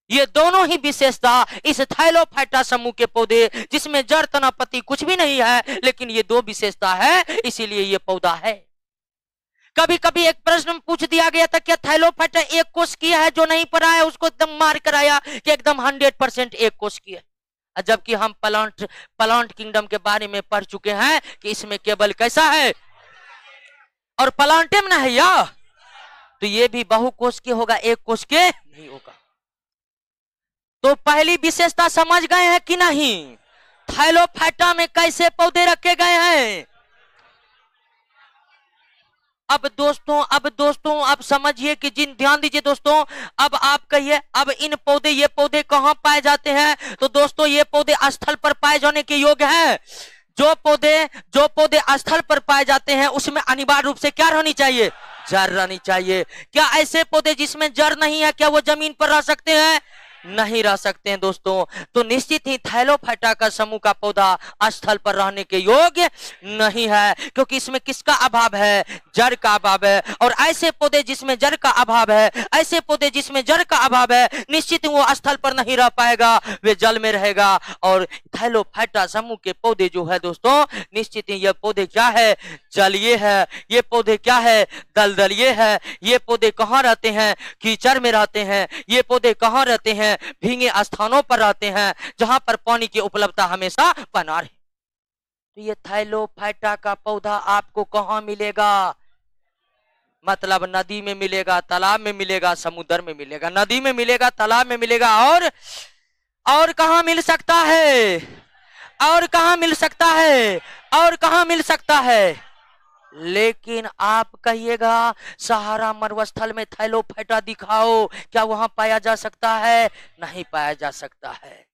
ये दोनों ही विशेषता इस थैलोफाइटा समूह के पौधे, जिसमें जड़, तना, पत्ती कुछ भी नहीं है, लेकिन ये 2 विशेषता है, इसीलिए ये पौधा है। कभी कभी एक प्रश्न पूछ दिया गया था, क्या थैलोफाइटा एक कोष की है? जो नहीं पढ़ा है उसको एकदम मार कर आया कि एकदम 100% एक कोष की है। जबकि हम प्लांट किंगडम के बारे में पढ़ चुके हैं कि इसमें केवल कैसा है? और प्लांटेम ना है या, तो ये भी बहुकोष के होगा, एक कोष के नहीं होगा। तो पहली विशेषता समझ गए हैं कि नहीं? थैलोफाइटा में कैसे पौधे रखे गए हैं? अब दोस्तों आप समझिए कि ध्यान दीजिए दोस्तों। अब आप कहिए, अब ये पौधे कहां पाए जाते हैं? तो दोस्तों, ये पौधे स्थल पर पाए जाने के योग्य हैं। जो पौधे स्थल पर पाए जाते हैं उसमें अनिवार्य रूप से क्या रहनी चाहिए? जड़ रहनी चाहिए। क्या ऐसे पौधे जिसमें जड़ नहीं है, क्या वो जमीन पर रह सकते हैं? नहीं रह सकते हैं दोस्तों। तो निश्चित ही थाइलोफाइटा का समूह का पौधा स्थल पर रहने के योग्य नहीं है, क्योंकि इसमें किसका अभाव है? जड़ का अभाव है। और ऐसे पौधे जिसमें जड़ का अभाव है, ऐसे पौधे जिसमें जड़ का अभाव है, निश्चित ही वो स्थल पर नहीं रह पाएगा, वे जल में रहेगा। और थाइलोफाइटा समूह के पौधे जो है दोस्तों, निश्चित ही ये पौधे क्या है? जलीय है। ये पौधे क्या है? दलदलीय है। ये पौधे कहाँ रहते हैं? कीचड़ में रहते हैं। ये पौधे कहाँ रहते हैं? भीगे स्थानों पर रहते हैं, जहां पर पानी की उपलब्धता हमेशा बना रहे। तो ये थाइलोफाइटा का पौधा आपको कहाँ मिलेगा? मतलब नदी में मिलेगा, तालाब में मिलेगा, समुद्र में मिलेगा। नदी में मिलेगा, तालाब में मिलेगा, और कहाँ मिल सकता है? और कहाँ मिल सकता है? और कहाँ मिल सकता है? लेकिन आप कहिएगा सहारा मरुस्थल में थाइलोफाइटा दिखाओ, क्या वहां पाया जा सकता है? नहीं पाया जा सकता है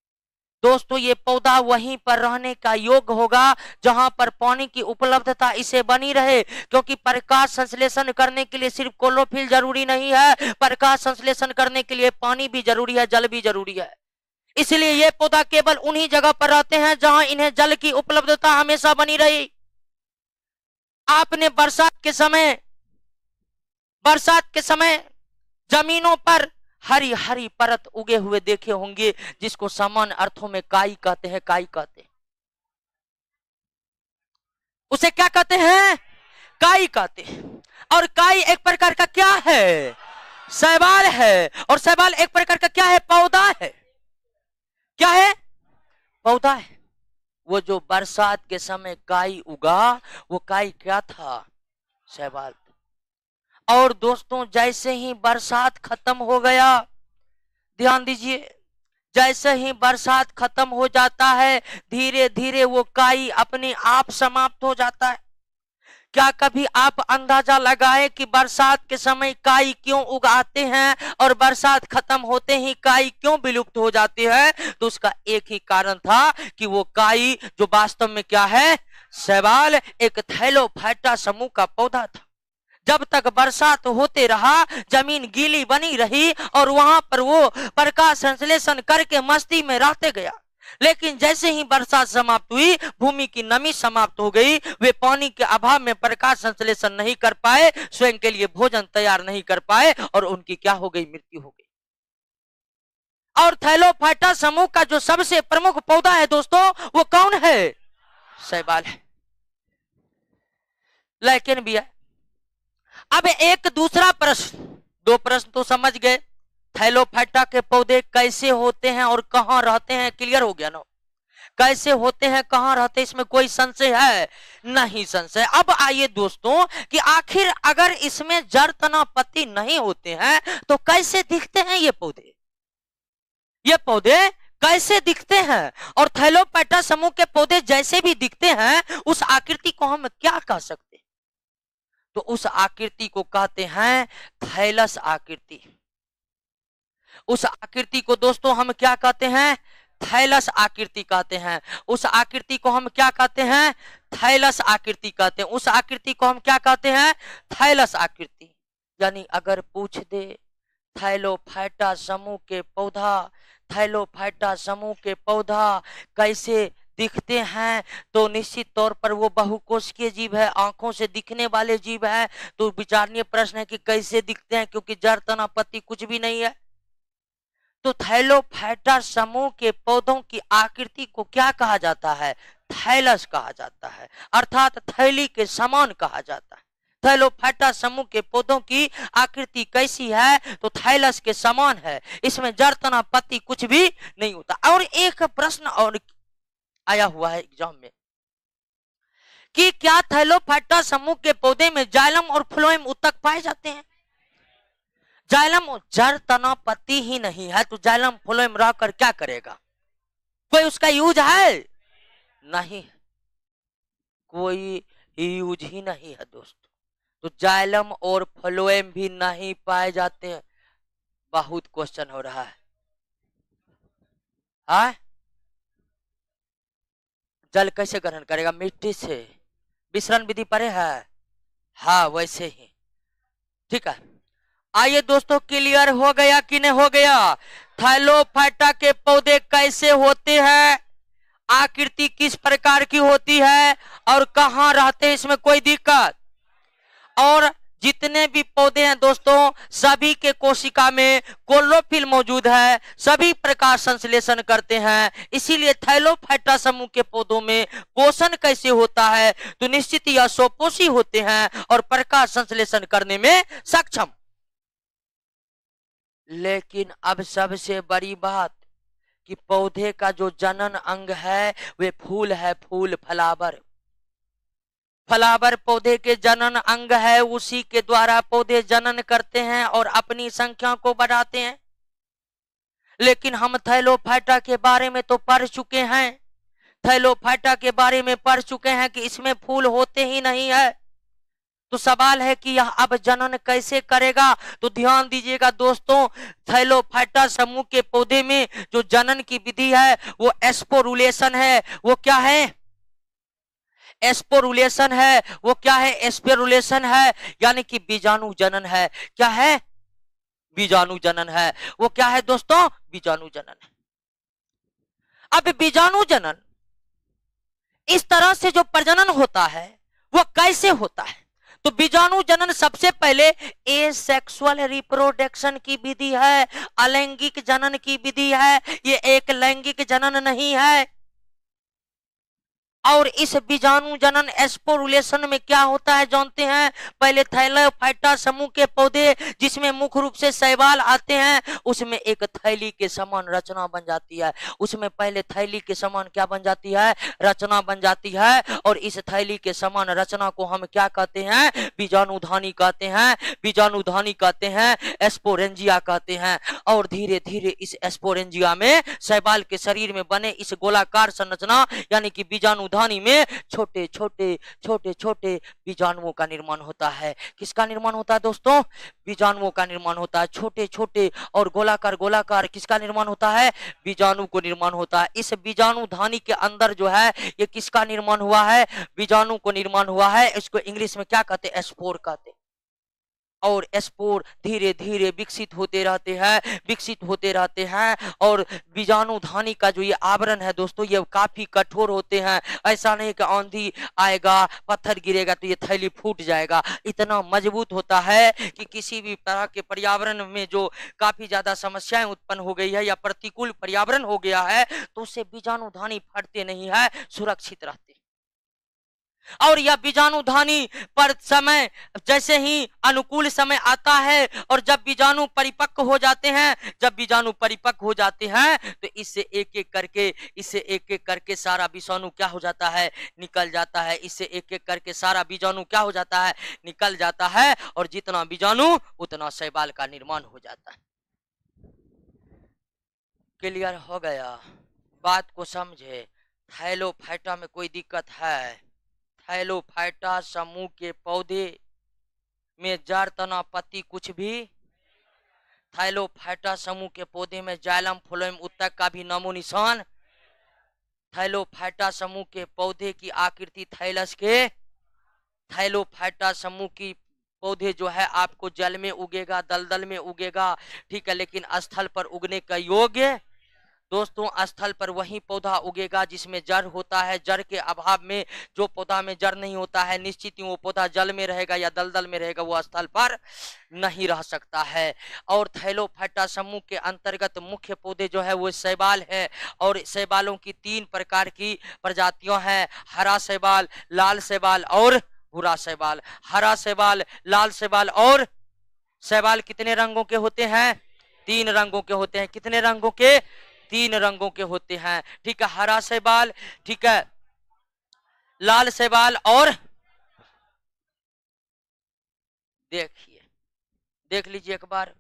दोस्तों। ये पौधा वहीं पर रहने का योग्य होगा जहां पर पानी की उपलब्धता इसे बनी रहे, क्योंकि प्रकाश संश्लेषण करने के लिए सिर्फ क्लोरोफिल जरूरी नहीं है, प्रकाश संश्लेषण करने के लिए पानी भी जरूरी है, जल भी जरूरी है। इसलिए ये पौधा केवल उन्हीं जगह पर रहते हैं जहां इन्हें जल की उपलब्धता हमेशा बनी रही। आपने बरसात के समय जमीनों पर हरी हरी परत उगे हुए देखे होंगे, जिसको सामान्य अर्थों में काई कहते हैं। काई कहते हैं उसे, क्या कहते हैं? काई कहते हैं। और काई एक प्रकार का क्या है? शैवाल है। और शैवाल एक प्रकार का क्या है? पौधा है। क्या है? पौधा है। वो जो बरसात के समय काई उगा, वो काई क्या था? शैवाल। और दोस्तों जैसे ही बरसात खत्म हो गया, ध्यान दीजिए, जैसे ही बरसात खत्म हो जाता है, धीरे धीरे वो काई अपने आप समाप्त हो जाता है। क्या कभी आप अंदाजा लगाए कि बरसात के समय काई क्यों उगाते हैं और बरसात खत्म होते ही काई क्यों विलुप्त हो जाती है? तो उसका एक ही कारण था कि वो काई जो वास्तव में क्या है? शैवाल, एक थाइलोफाइटा समूह का पौधा था। जब तक बरसात होते रहा, जमीन गीली बनी रही और वहां पर वो प्रकाश संश्लेषण करके मस्ती में रहते गया। लेकिन जैसे ही बरसात समाप्त हुई, भूमि की नमी समाप्त हो गई, वे पानी के अभाव में प्रकाश संश्लेषण नहीं कर पाए, स्वयं के लिए भोजन तैयार नहीं कर पाए, और उनकी क्या हो गई? मृत्यु हो गई। और थाइलोफाइटा समूह का जो सबसे प्रमुख पौधा है दोस्तों, वो कौन है? शैवाल है। लेकिन भी है, अब एक दूसरा प्रश्न, दो प्रश्न तो समझ गए, थाइलोफाइटा के पौधे कैसे होते हैं और कहां रहते हैं, क्लियर हो गया ना? कैसे होते हैं, कहां रहते हैं, इसमें कोई संशय है? नहीं संशय। अब आइए दोस्तों कि आखिर अगर इसमें जड़ तना पत्ती नहीं होते हैं तो कैसे दिखते हैं ये पौधे? ये पौधे कैसे दिखते हैं? और थाइलोफाइटा समूह के पौधे जैसे भी दिखते हैं, उस आकृति को हम क्या कह सकते हैं? तो उस आकृति को कहते हैं थैलस आकृति। उस आकृति को दोस्तों हम क्या कहते हैं? थैलस आकृति कहते हैं। उस आकृति को हम क्या कहते हैं? थैलस आकृति कहते हैं। उस आकृति को हम क्या कहते हैं? थैलस आकृति। यानी अगर पूछ दे थाइलोफाइटा समूह के पौधा, थाइलोफाइटा समूह के पौधा कैसे दिखते हैं, तो निश्चित तौर पर वो बहुकोशिकीय जीव है, आंखों से दिखने वाले जीव है। तो विचारणीय प्रश्न है कि कैसे दिखते हैं, क्योंकि जड़ तना पत्ती कुछ भी नहीं है। तो थाइलोफाइटा समूह के पौधों की आकृति को क्या कहा जाता है? थैलस कहा जाता है, अर्थात थैली के समान कहा जाता है। थाइलोफाइटा समूह के पौधों की आकृति कैसी है? तो थैलस के समान है, इसमें जड़ तना पत्ती कुछ भी नहीं होता। और एक प्रश्न और आया हुआ है एग्जाम में कि क्या थाइलोफाइटा समूह के पौधे में जाइलम और फ्लोएम उत्तक पाए जाते हैं? जाइलम जड़ तना पत्ती ही नहीं है, तो जाइलम फ्लोएम रहकर क्या करेगा? कोई उसका यूज है? नहीं, कोई यूज ही नहीं है दोस्तों। तो जाइलम और फ्लोएम भी नहीं पाए जाते हैं। बहुत क्वेश्चन हो रहा है। हाँ, जल कैसे ग्रहण करेगा? मिट्टी से। विसरण विधि पढ़े है? हाँ, वैसे ही। ठीक है, आइए दोस्तों, क्लियर हो गया कि नहीं हो गया? थैलोफाइटा के पौधे कैसे होते हैं, आकृति किस प्रकार की होती है और कहां रहते हैं, इसमें कोई दिक्कत। और जितने भी पौधे हैं दोस्तों, सभी के कोशिका में क्लोरोफिल मौजूद है, सभी प्रकाश संश्लेषण करते हैं। इसीलिए थैलोफाइटा समूह के पौधों में पोषण कैसे होता है, तो निश्चित यह स्वपोषी होते हैं और प्रकाश संश्लेषण करने में सक्षम। लेकिन अब सबसे बड़ी बात कि पौधे का जो जनन अंग है वे फूल है, फूल फ्लावर। फ्लावर पौधे के जनन अंग है, उसी के द्वारा पौधे जनन करते हैं और अपनी संख्या को बढ़ाते हैं। लेकिन हम थैलोफाइटा के बारे में तो पढ़ चुके हैं, थैलोफाइटा के बारे में पढ़ चुके हैं कि इसमें फूल होते ही नहीं है। तो सवाल है कि यह अब जनन कैसे करेगा, तो ध्यान दीजिएगा दोस्तों, थैलोफाइटा समूह के पौधे में जो जनन की विधि है वो एस्पोरुलेशन है। वो क्या है, एस्पोरुलेशन है। वो क्या है, एस्पोरुलेशन है, यानी कि बीजाणु जनन है। क्या है, बीजाणु जनन है। वो क्या है दोस्तों, बीजाणु जनन है। अब बीजाणु जनन, इस तरह से जो प्रजनन होता है वो कैसे होता है, तो बीजाणु जनन सबसे पहले एसेक्सुअल रिप्रोडक्शन की विधि है, अलैंगिक जनन की विधि है, ये एक लैंगिक जनन नहीं है। और इस बीजाणु जनन एस्पोरुलेशन में क्या होता है जानते हैं, पहले थैलोफाइटा समूह के पौधे जिसमें मुख्य रूप से शैवाल आते हैं, उसमें एक थैली के समान रचना बन जाती है। उसमें पहले थैली के समान क्या बन जाती है, रचना बन जाती है। और इस थैली के समान रचना को हम क्या कहते हैं, बीजाणुधानी कहते हैं, बीजाणुधानी कहते हैं, एस्पोरेंजिया कहते हैं। और धीरे धीरे इस एस्पोरेंजिया में शैवाल के शरीर में बने इस गोलाकार संरचना यानी कि बीजाणु धानी में छोटे छोटे छोटे छोटे बीजाणुओं का निर्माण होता है। किसका निर्माण होता है दोस्तों, बीजाणुओं का निर्माण होता है। छोटे छोटे और गोलाकार गोलाकार किसका निर्माण होता है, बीजाणु को निर्माण होता है। इस बीजाणु धानी के अंदर जो है ये किसका निर्माण हुआ है, बीजाणु को निर्माण हुआ है। इसको इंग्लिश में क्या कहते हैं, स्पोर कहते हैं। और स्पोर धीरे धीरे विकसित होते रहते हैं, विकसित होते रहते हैं। और बीजाणुधानी का जो ये आवरण है दोस्तों, ये काफी कठोर होते हैं। ऐसा नहीं कि आंधी आएगा पत्थर गिरेगा तो ये थैली फूट जाएगा, इतना मजबूत होता है कि किसी भी तरह के पर्यावरण में जो काफी ज्यादा समस्याएं उत्पन्न हो गई है या प्रतिकूल पर्यावरण हो गया है तो उससे बीजाणुधानी फटते नहीं है, सुरक्षित रहते। और यह बीजाणुधानी पर समय जैसे ही अनुकूल समय आता है और जब बीजाणु परिपक्व हो जाते हैं, जब बीजाणु परिपक्व हो जाते हैं तो इससे एक एक करके सारा विषाणु क्या हो जाता है, निकल जाता है। इससे एक एक करके सारा बीजाणु क्या हो जाता है, निकल जाता है। और जितना बीजाणु उतना शैवाल का निर्माण हो जाता है। क्लियर हो गया, बात को समझे। थैलोफाइटा में कोई दिक्कत है, थैलोफाइटा समूह के पौधे में जड़ तना पत्ती कुछ भी, थैलोफाइटा समूह के पौधे में जाइलम फ्लोएम उत्तक का भी नामो निशान। थैलोफाइटा समूह के पौधे की आकृति थैलस के, थैलोफाइटा समूह की पौधे जो है आपको जल में उगेगा, दलदल में उगेगा, ठीक है, लेकिन स्थल पर उगने का योग्य दोस्तों स्थल पर वही पौधा उगेगा जिसमें जड़ होता है। जड़ के अभाव में जो पौधा में जड़ नहीं होता है, निश्चित ही वो पौधा जल में रहेगा या दलदल में रहेगा, वो स्थल पर नहीं रह सकता है। और थैलोफाइटा समूह के अंतर्गत मुख्य पौधे जो है वो शैवाल है। और शैवालों की 3 प्रकार की प्रजातियां हैं, हरा शैवाल, लाल शैवाल और भूरा शैवाल। हरा शैवाल, लाल शैवाल और शैवाल कितने रंगों के होते हैं, 3 रंगों के होते हैं। कितने रंगों के, 3 रंगों के होते हैं, ठीक है। हरा शैवाल, ठीक है, लाल शैवाल और देखिए, देख लीजिए एक बार,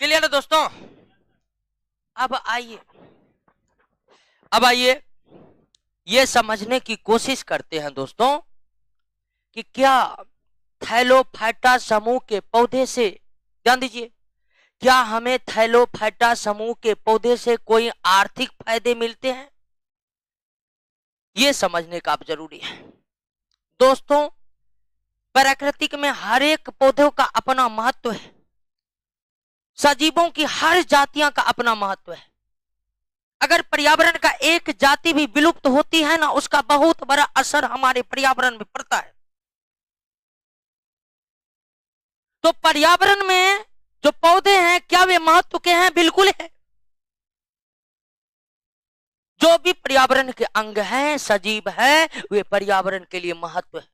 क्लियर है दोस्तों? अब आइए ये समझने की कोशिश करते हैं दोस्तों कि क्या थैलोफाइटा समूह के पौधे से, ध्यान दीजिए, क्या हमें थैलोफाइटा समूह के पौधे से कोई आर्थिक फायदे मिलते हैं? यह समझने का अब जरूरी है दोस्तों। प्राकृतिक में हर एक पौधों का अपना महत्व है, सजीवों की हर जातियां का अपना महत्व है। अगर पर्यावरण का एक जाति भी विलुप्त होती है ना, उसका बहुत बड़ा असर हमारे पर्यावरण में पड़ता है। तो पर्यावरण में जो पौधे हैं, क्या वे महत्व के हैं? बिल्कुल है। जो भी पर्यावरण के अंग हैं, सजीव है, वे पर्यावरण के लिए महत्व है।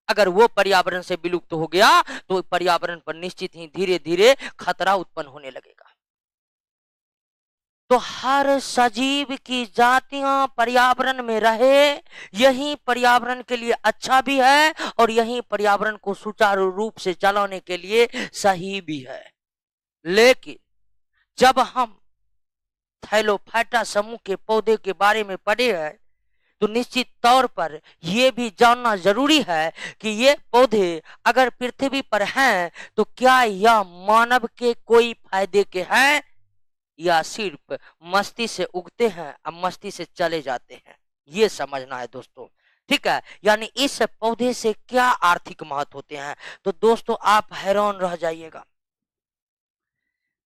अगर वो पर्यावरण से विलुप्त हो गया तो पर्यावरण पर निश्चित ही धीरे धीरे खतरा उत्पन्न होने लगेगा। तो हर सजीव की जातियां पर्यावरण में रहे, यही पर्यावरण के लिए अच्छा भी है और यही पर्यावरण को सुचारू रूप से चलाने के लिए सही भी है। लेकिन जब हम थैलोफाइटा समूह के पौधे के बारे में पढ़े हैं तो निश्चित तौर पर यह भी जानना जरूरी है कि ये पौधे अगर पृथ्वी पर हैं तो क्या यह मानव के कोई फायदे के हैं या सिर्फ मस्ती से उगते हैं और मस्ती से चले जाते हैं? ये समझना है दोस्तों, ठीक है। यानी इस पौधे से क्या आर्थिक महत्व होते हैं? तो दोस्तों आप हैरान रह जाइएगा।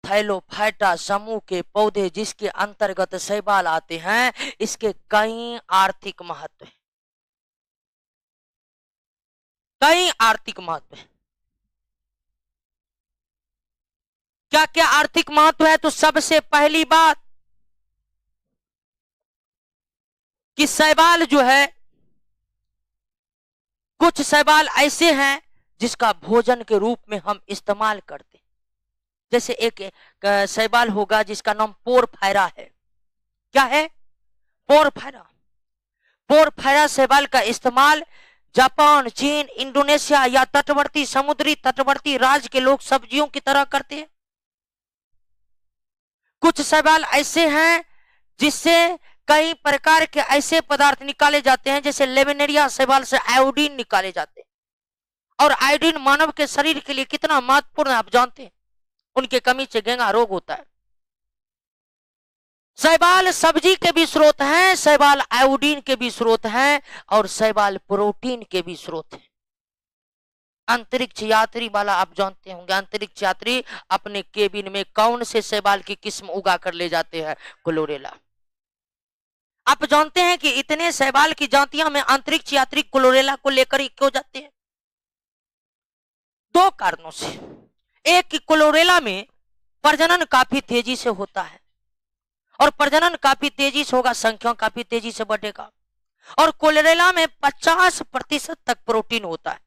थैलोफाइटा समूह के पौधे जिसके अंतर्गत शैवाल आते हैं, इसके कई आर्थिक महत्व है, कई आर्थिक महत्व है। क्या क्या आर्थिक महत्व है? तो सबसे पहली बात कि शैवाल जो है, कुछ शैवाल ऐसे हैं जिसका भोजन के रूप में हम इस्तेमाल करते हैं। जैसे एक शैवाल होगा जिसका नाम पोरफायरा है। क्या है? पोरफायरा। पोरफायरा शैवाल का इस्तेमाल जापान, चीन, इंडोनेशिया या तटवर्ती समुद्री तटवर्ती राज्य के लोग सब्जियों की तरह करते हैं। कुछ शैवाल ऐसे हैं जिससे कई प्रकार के ऐसे पदार्थ निकाले जाते हैं, जैसे लेमिनेरिया शैवाल से आयोडीन निकाले जाते हैं। और आयोडीन मानव के शरीर के लिए कितना महत्वपूर्ण है आप जानते हैं? उनके कमी से घेंगा रोग होता है। शैवाल सब्जी के भी स्रोत हैं, शैवाल आयोडीन के भी स्रोत हैं और शैवाल प्रोटीन के भी स्रोत हैं। अंतरिक्ष यात्री वाला आप जानते होंगे, अंतरिक्ष यात्री अपने केबिन में कौन से शैवाल की किस्म उगा कर ले जाते हैं? क्लोरेला। आप जानते हैं कि इतने शैवाल की जातियां में अंतरिक्ष यात्री क्लोरेला को लेकर ही क्यों जाते हैं? दो कारणों से। एक कि क्लोरेला में प्रजनन काफी तेजी से होता है और प्रजनन काफी तेजी से होगा, संख्या काफी तेजी से बढ़ेगा। और क्लोरेला में 50% तक प्रोटीन होता है,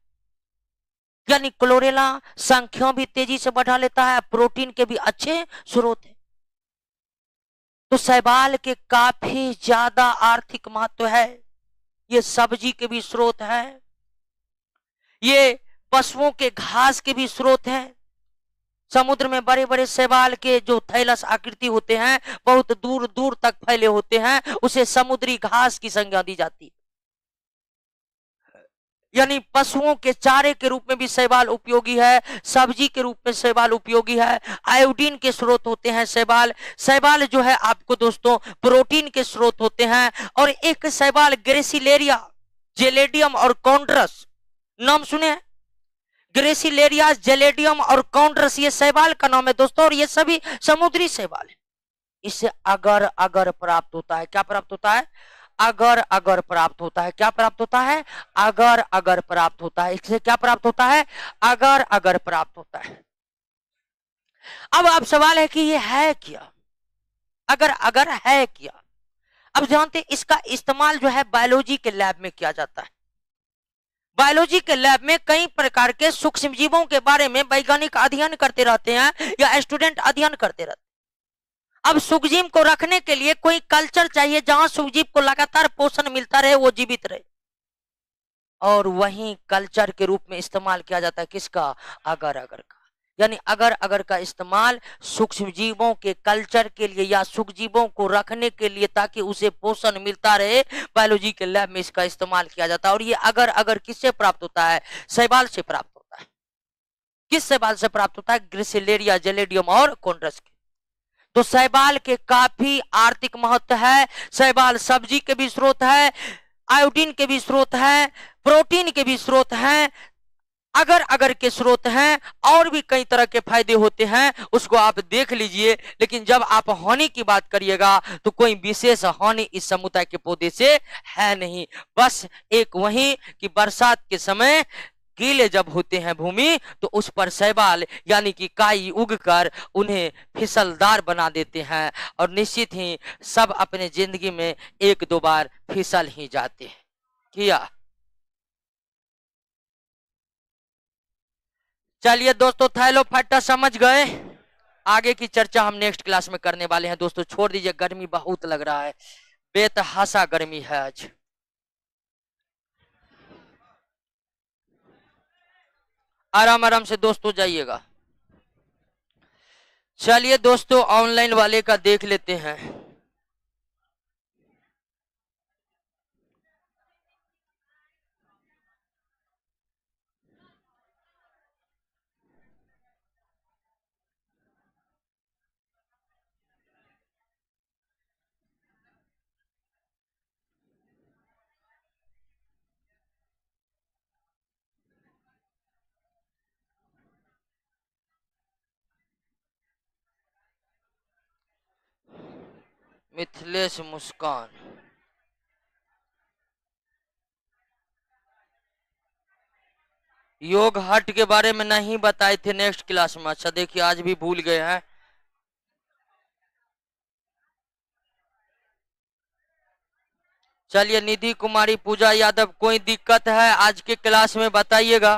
यानी क्लोरेला संख्या भी तेजी से बढ़ा लेता है, प्रोटीन के भी अच्छे स्रोत है। तो शैवाल के काफी ज्यादा आर्थिक महत्व है। ये सब्जी के भी स्रोत है, ये पशुओं के घास के भी स्रोत हैं। समुद्र में बड़े बड़े शैवाल के जो थैलस आकृति होते हैं, बहुत दूर दूर तक फैले होते हैं, उसे समुद्री घास की संज्ञा दी जाती है। यानी पशुओं के चारे के रूप में भी शैवाल उपयोगी है, सब्जी के रूप में शैवाल उपयोगी है, आयोडीन के स्रोत होते हैं शैवाल। शैवाल जो है आपको दोस्तों प्रोटीन के स्रोत होते हैं। और एक शैवाल ग्रेसिलेरिया, जेलेडियम और कॉन्ड्रस, नाम सुने हैं? ग्रेसिलेरिया, जेलेडियम और कॉन्ड्रस, ये शैवाल का नाम है दोस्तों, और ये सभी समुद्री शैवाल है। इससे अगर अगर प्राप्त होता है। क्या प्राप्त होता है? अगर अगर प्राप्त होता है। क्या प्राप्त होता है? अगर अगर प्राप्त होता है। इससे क्या प्राप्त होता है? अगर अगर प्राप्त होता है। अब सवाल है कि ये है क्या? अगर अगर है क्या? अब जानते हैं इसका इस्तेमाल जो है बायोलॉजी के लैब में किया जाता है। बायोलॉजी के लैब में कई प्रकार के सूक्ष्म जीवों के बारे में वैज्ञानिक अध्ययन करते रहते हैं या स्टूडेंट अध्ययन करते रहते हैं। अब सूक्ष्मजीव को रखने के लिए कोई कल्चर चाहिए जहां सूक्ष्मजीव को लगातार पोषण मिलता रहे, वो जीवित रहे, और वहीं कल्चर के रूप में इस्तेमाल किया जाता है किसका? अगर अगर का। यानी अगर अगर का इस्तेमाल सूक्ष्म जीवों के कल्चर के लिए या सूक्ष्म जीवों को रखने के लिए ताकि उसे पोषण मिलता रहे, बायोलॉजी के लैब में इसका इस्तेमाल किया जाता है। और ये अगर अगर किससे प्राप्त होता है? शैवाल से प्राप्त होता है। किस शैवाल से प्राप्त होता है? ग्रिसिलेरिया, जेलेडियम और कॉन्ड्रस के। तो शैवाल के काफी आर्थिक महत्व है। शैवाल सब्जी के भी स्रोत है, आयोडीन के भी स्रोत है, प्रोटीन के भी स्रोत है, अगर अगर के स्रोत हैं, और भी कई तरह के फायदे होते हैं, उसको आप देख लीजिए। लेकिन जब आप हानि की बात करिएगा तो कोई विशेष हानि इस समुदाय के पौधे से है नहीं। बस एक वही कि बरसात के समय गीले जब होते हैं भूमि तो उस पर शैवाल यानी कि काई उगकर उन्हें फिसलदार बना देते हैं, और निश्चित ही सब अपने जिंदगी में एक दो बार फिसल ही जाते हैं। किया। चलिए दोस्तों, थैलोफाइटा समझ गए। आगे की चर्चा हम नेक्स्ट क्लास में करने वाले हैं दोस्तों। छोड़ दीजिए, गर्मी बहुत लग रहा है, बेतहासा गर्मी है आज। आराम आराम से दोस्तों जाइएगा। चलिए दोस्तों, ऑनलाइन वाले का देख लेते हैं। मिथिलेश मुस्कान। योग हट के बारे में नहीं बताए थे नेक्स्ट क्लास में। अच्छा देखिए, आज भी भूल गए हैं। चलिए, निधि कुमारी, पूजा यादव, कोई दिक्कत है आज के क्लास में बताइएगा।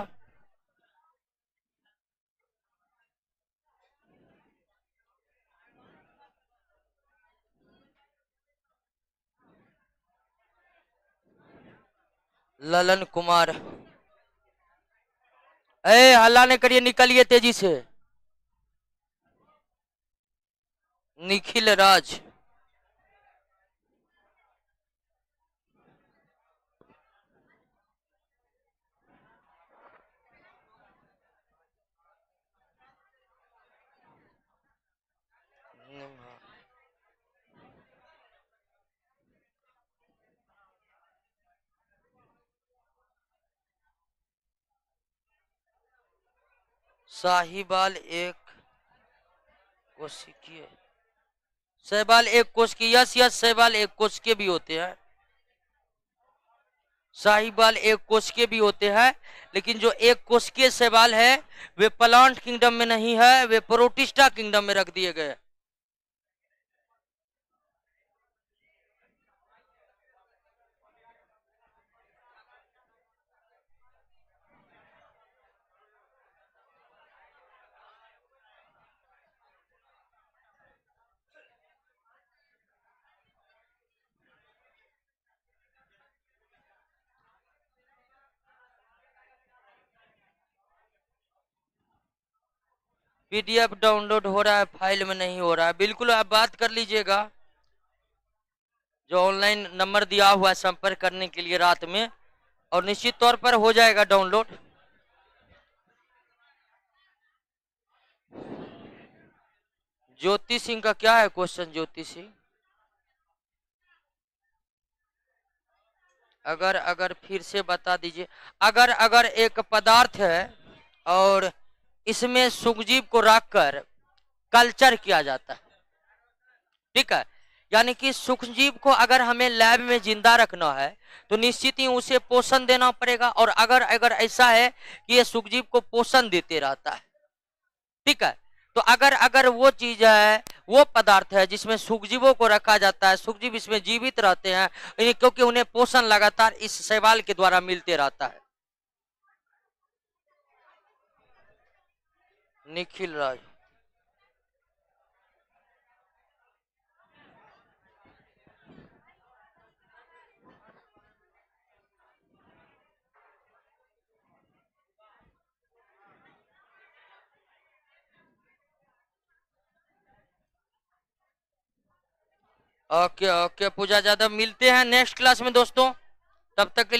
ललन कुमार, हल्ला नहीं करिए, निकलिए तेजी से। निखिल राज, साहिबाल एक कोशिकीय, शैवाल एक कोशिकीय, यस यस, शैवाल एक कोशिकीय भी होते हैं। साहिवाल एक कोशिकीय भी होते हैं, लेकिन जो एक कोशिकीय शैवाल है वे प्लांट किंगडम में नहीं है, वे प्रोटिस्टा किंगडम में रख दिए गए। पीडीएफ डाउनलोड हो रहा है, फाइल में नहीं हो रहा है। बिल्कुल आप बात कर लीजिएगा, जो ऑनलाइन नंबर दिया हुआ है संपर्क करने के लिए रात में, और निश्चित तौर पर हो जाएगा डाउनलोड। ज्योति सिंह का क्या है क्वेश्चन? ज्योति सिंह, अगर अगर फिर से बता दीजिए। अगर अगर एक पदार्थ है और इसमें सूक्ष्मजीव को रखकर कल्चर किया जाता है, ठीक है, यानी कि सूक्ष्मजीव को अगर हमें लैब में जिंदा रखना है तो निश्चित ही उसे पोषण देना पड़ेगा। और अगर अगर ऐसा है कि ये सूक्ष्मजीव को पोषण देते रहता है, ठीक है, तो अगर अगर वो चीज है, वो पदार्थ है जिसमें सूक्ष्मजीवों को रखा जाता है, सूक्ष्मजीव इसमें जीवित रहते हैं, क्योंकि उन्हें पोषण लगातार इस शैवाल के द्वारा मिलते रहता है। निखिल राज, ओके ओके पूजा यादव, मिलते हैं नेक्स्ट क्लास में दोस्तों, तब तक के लिए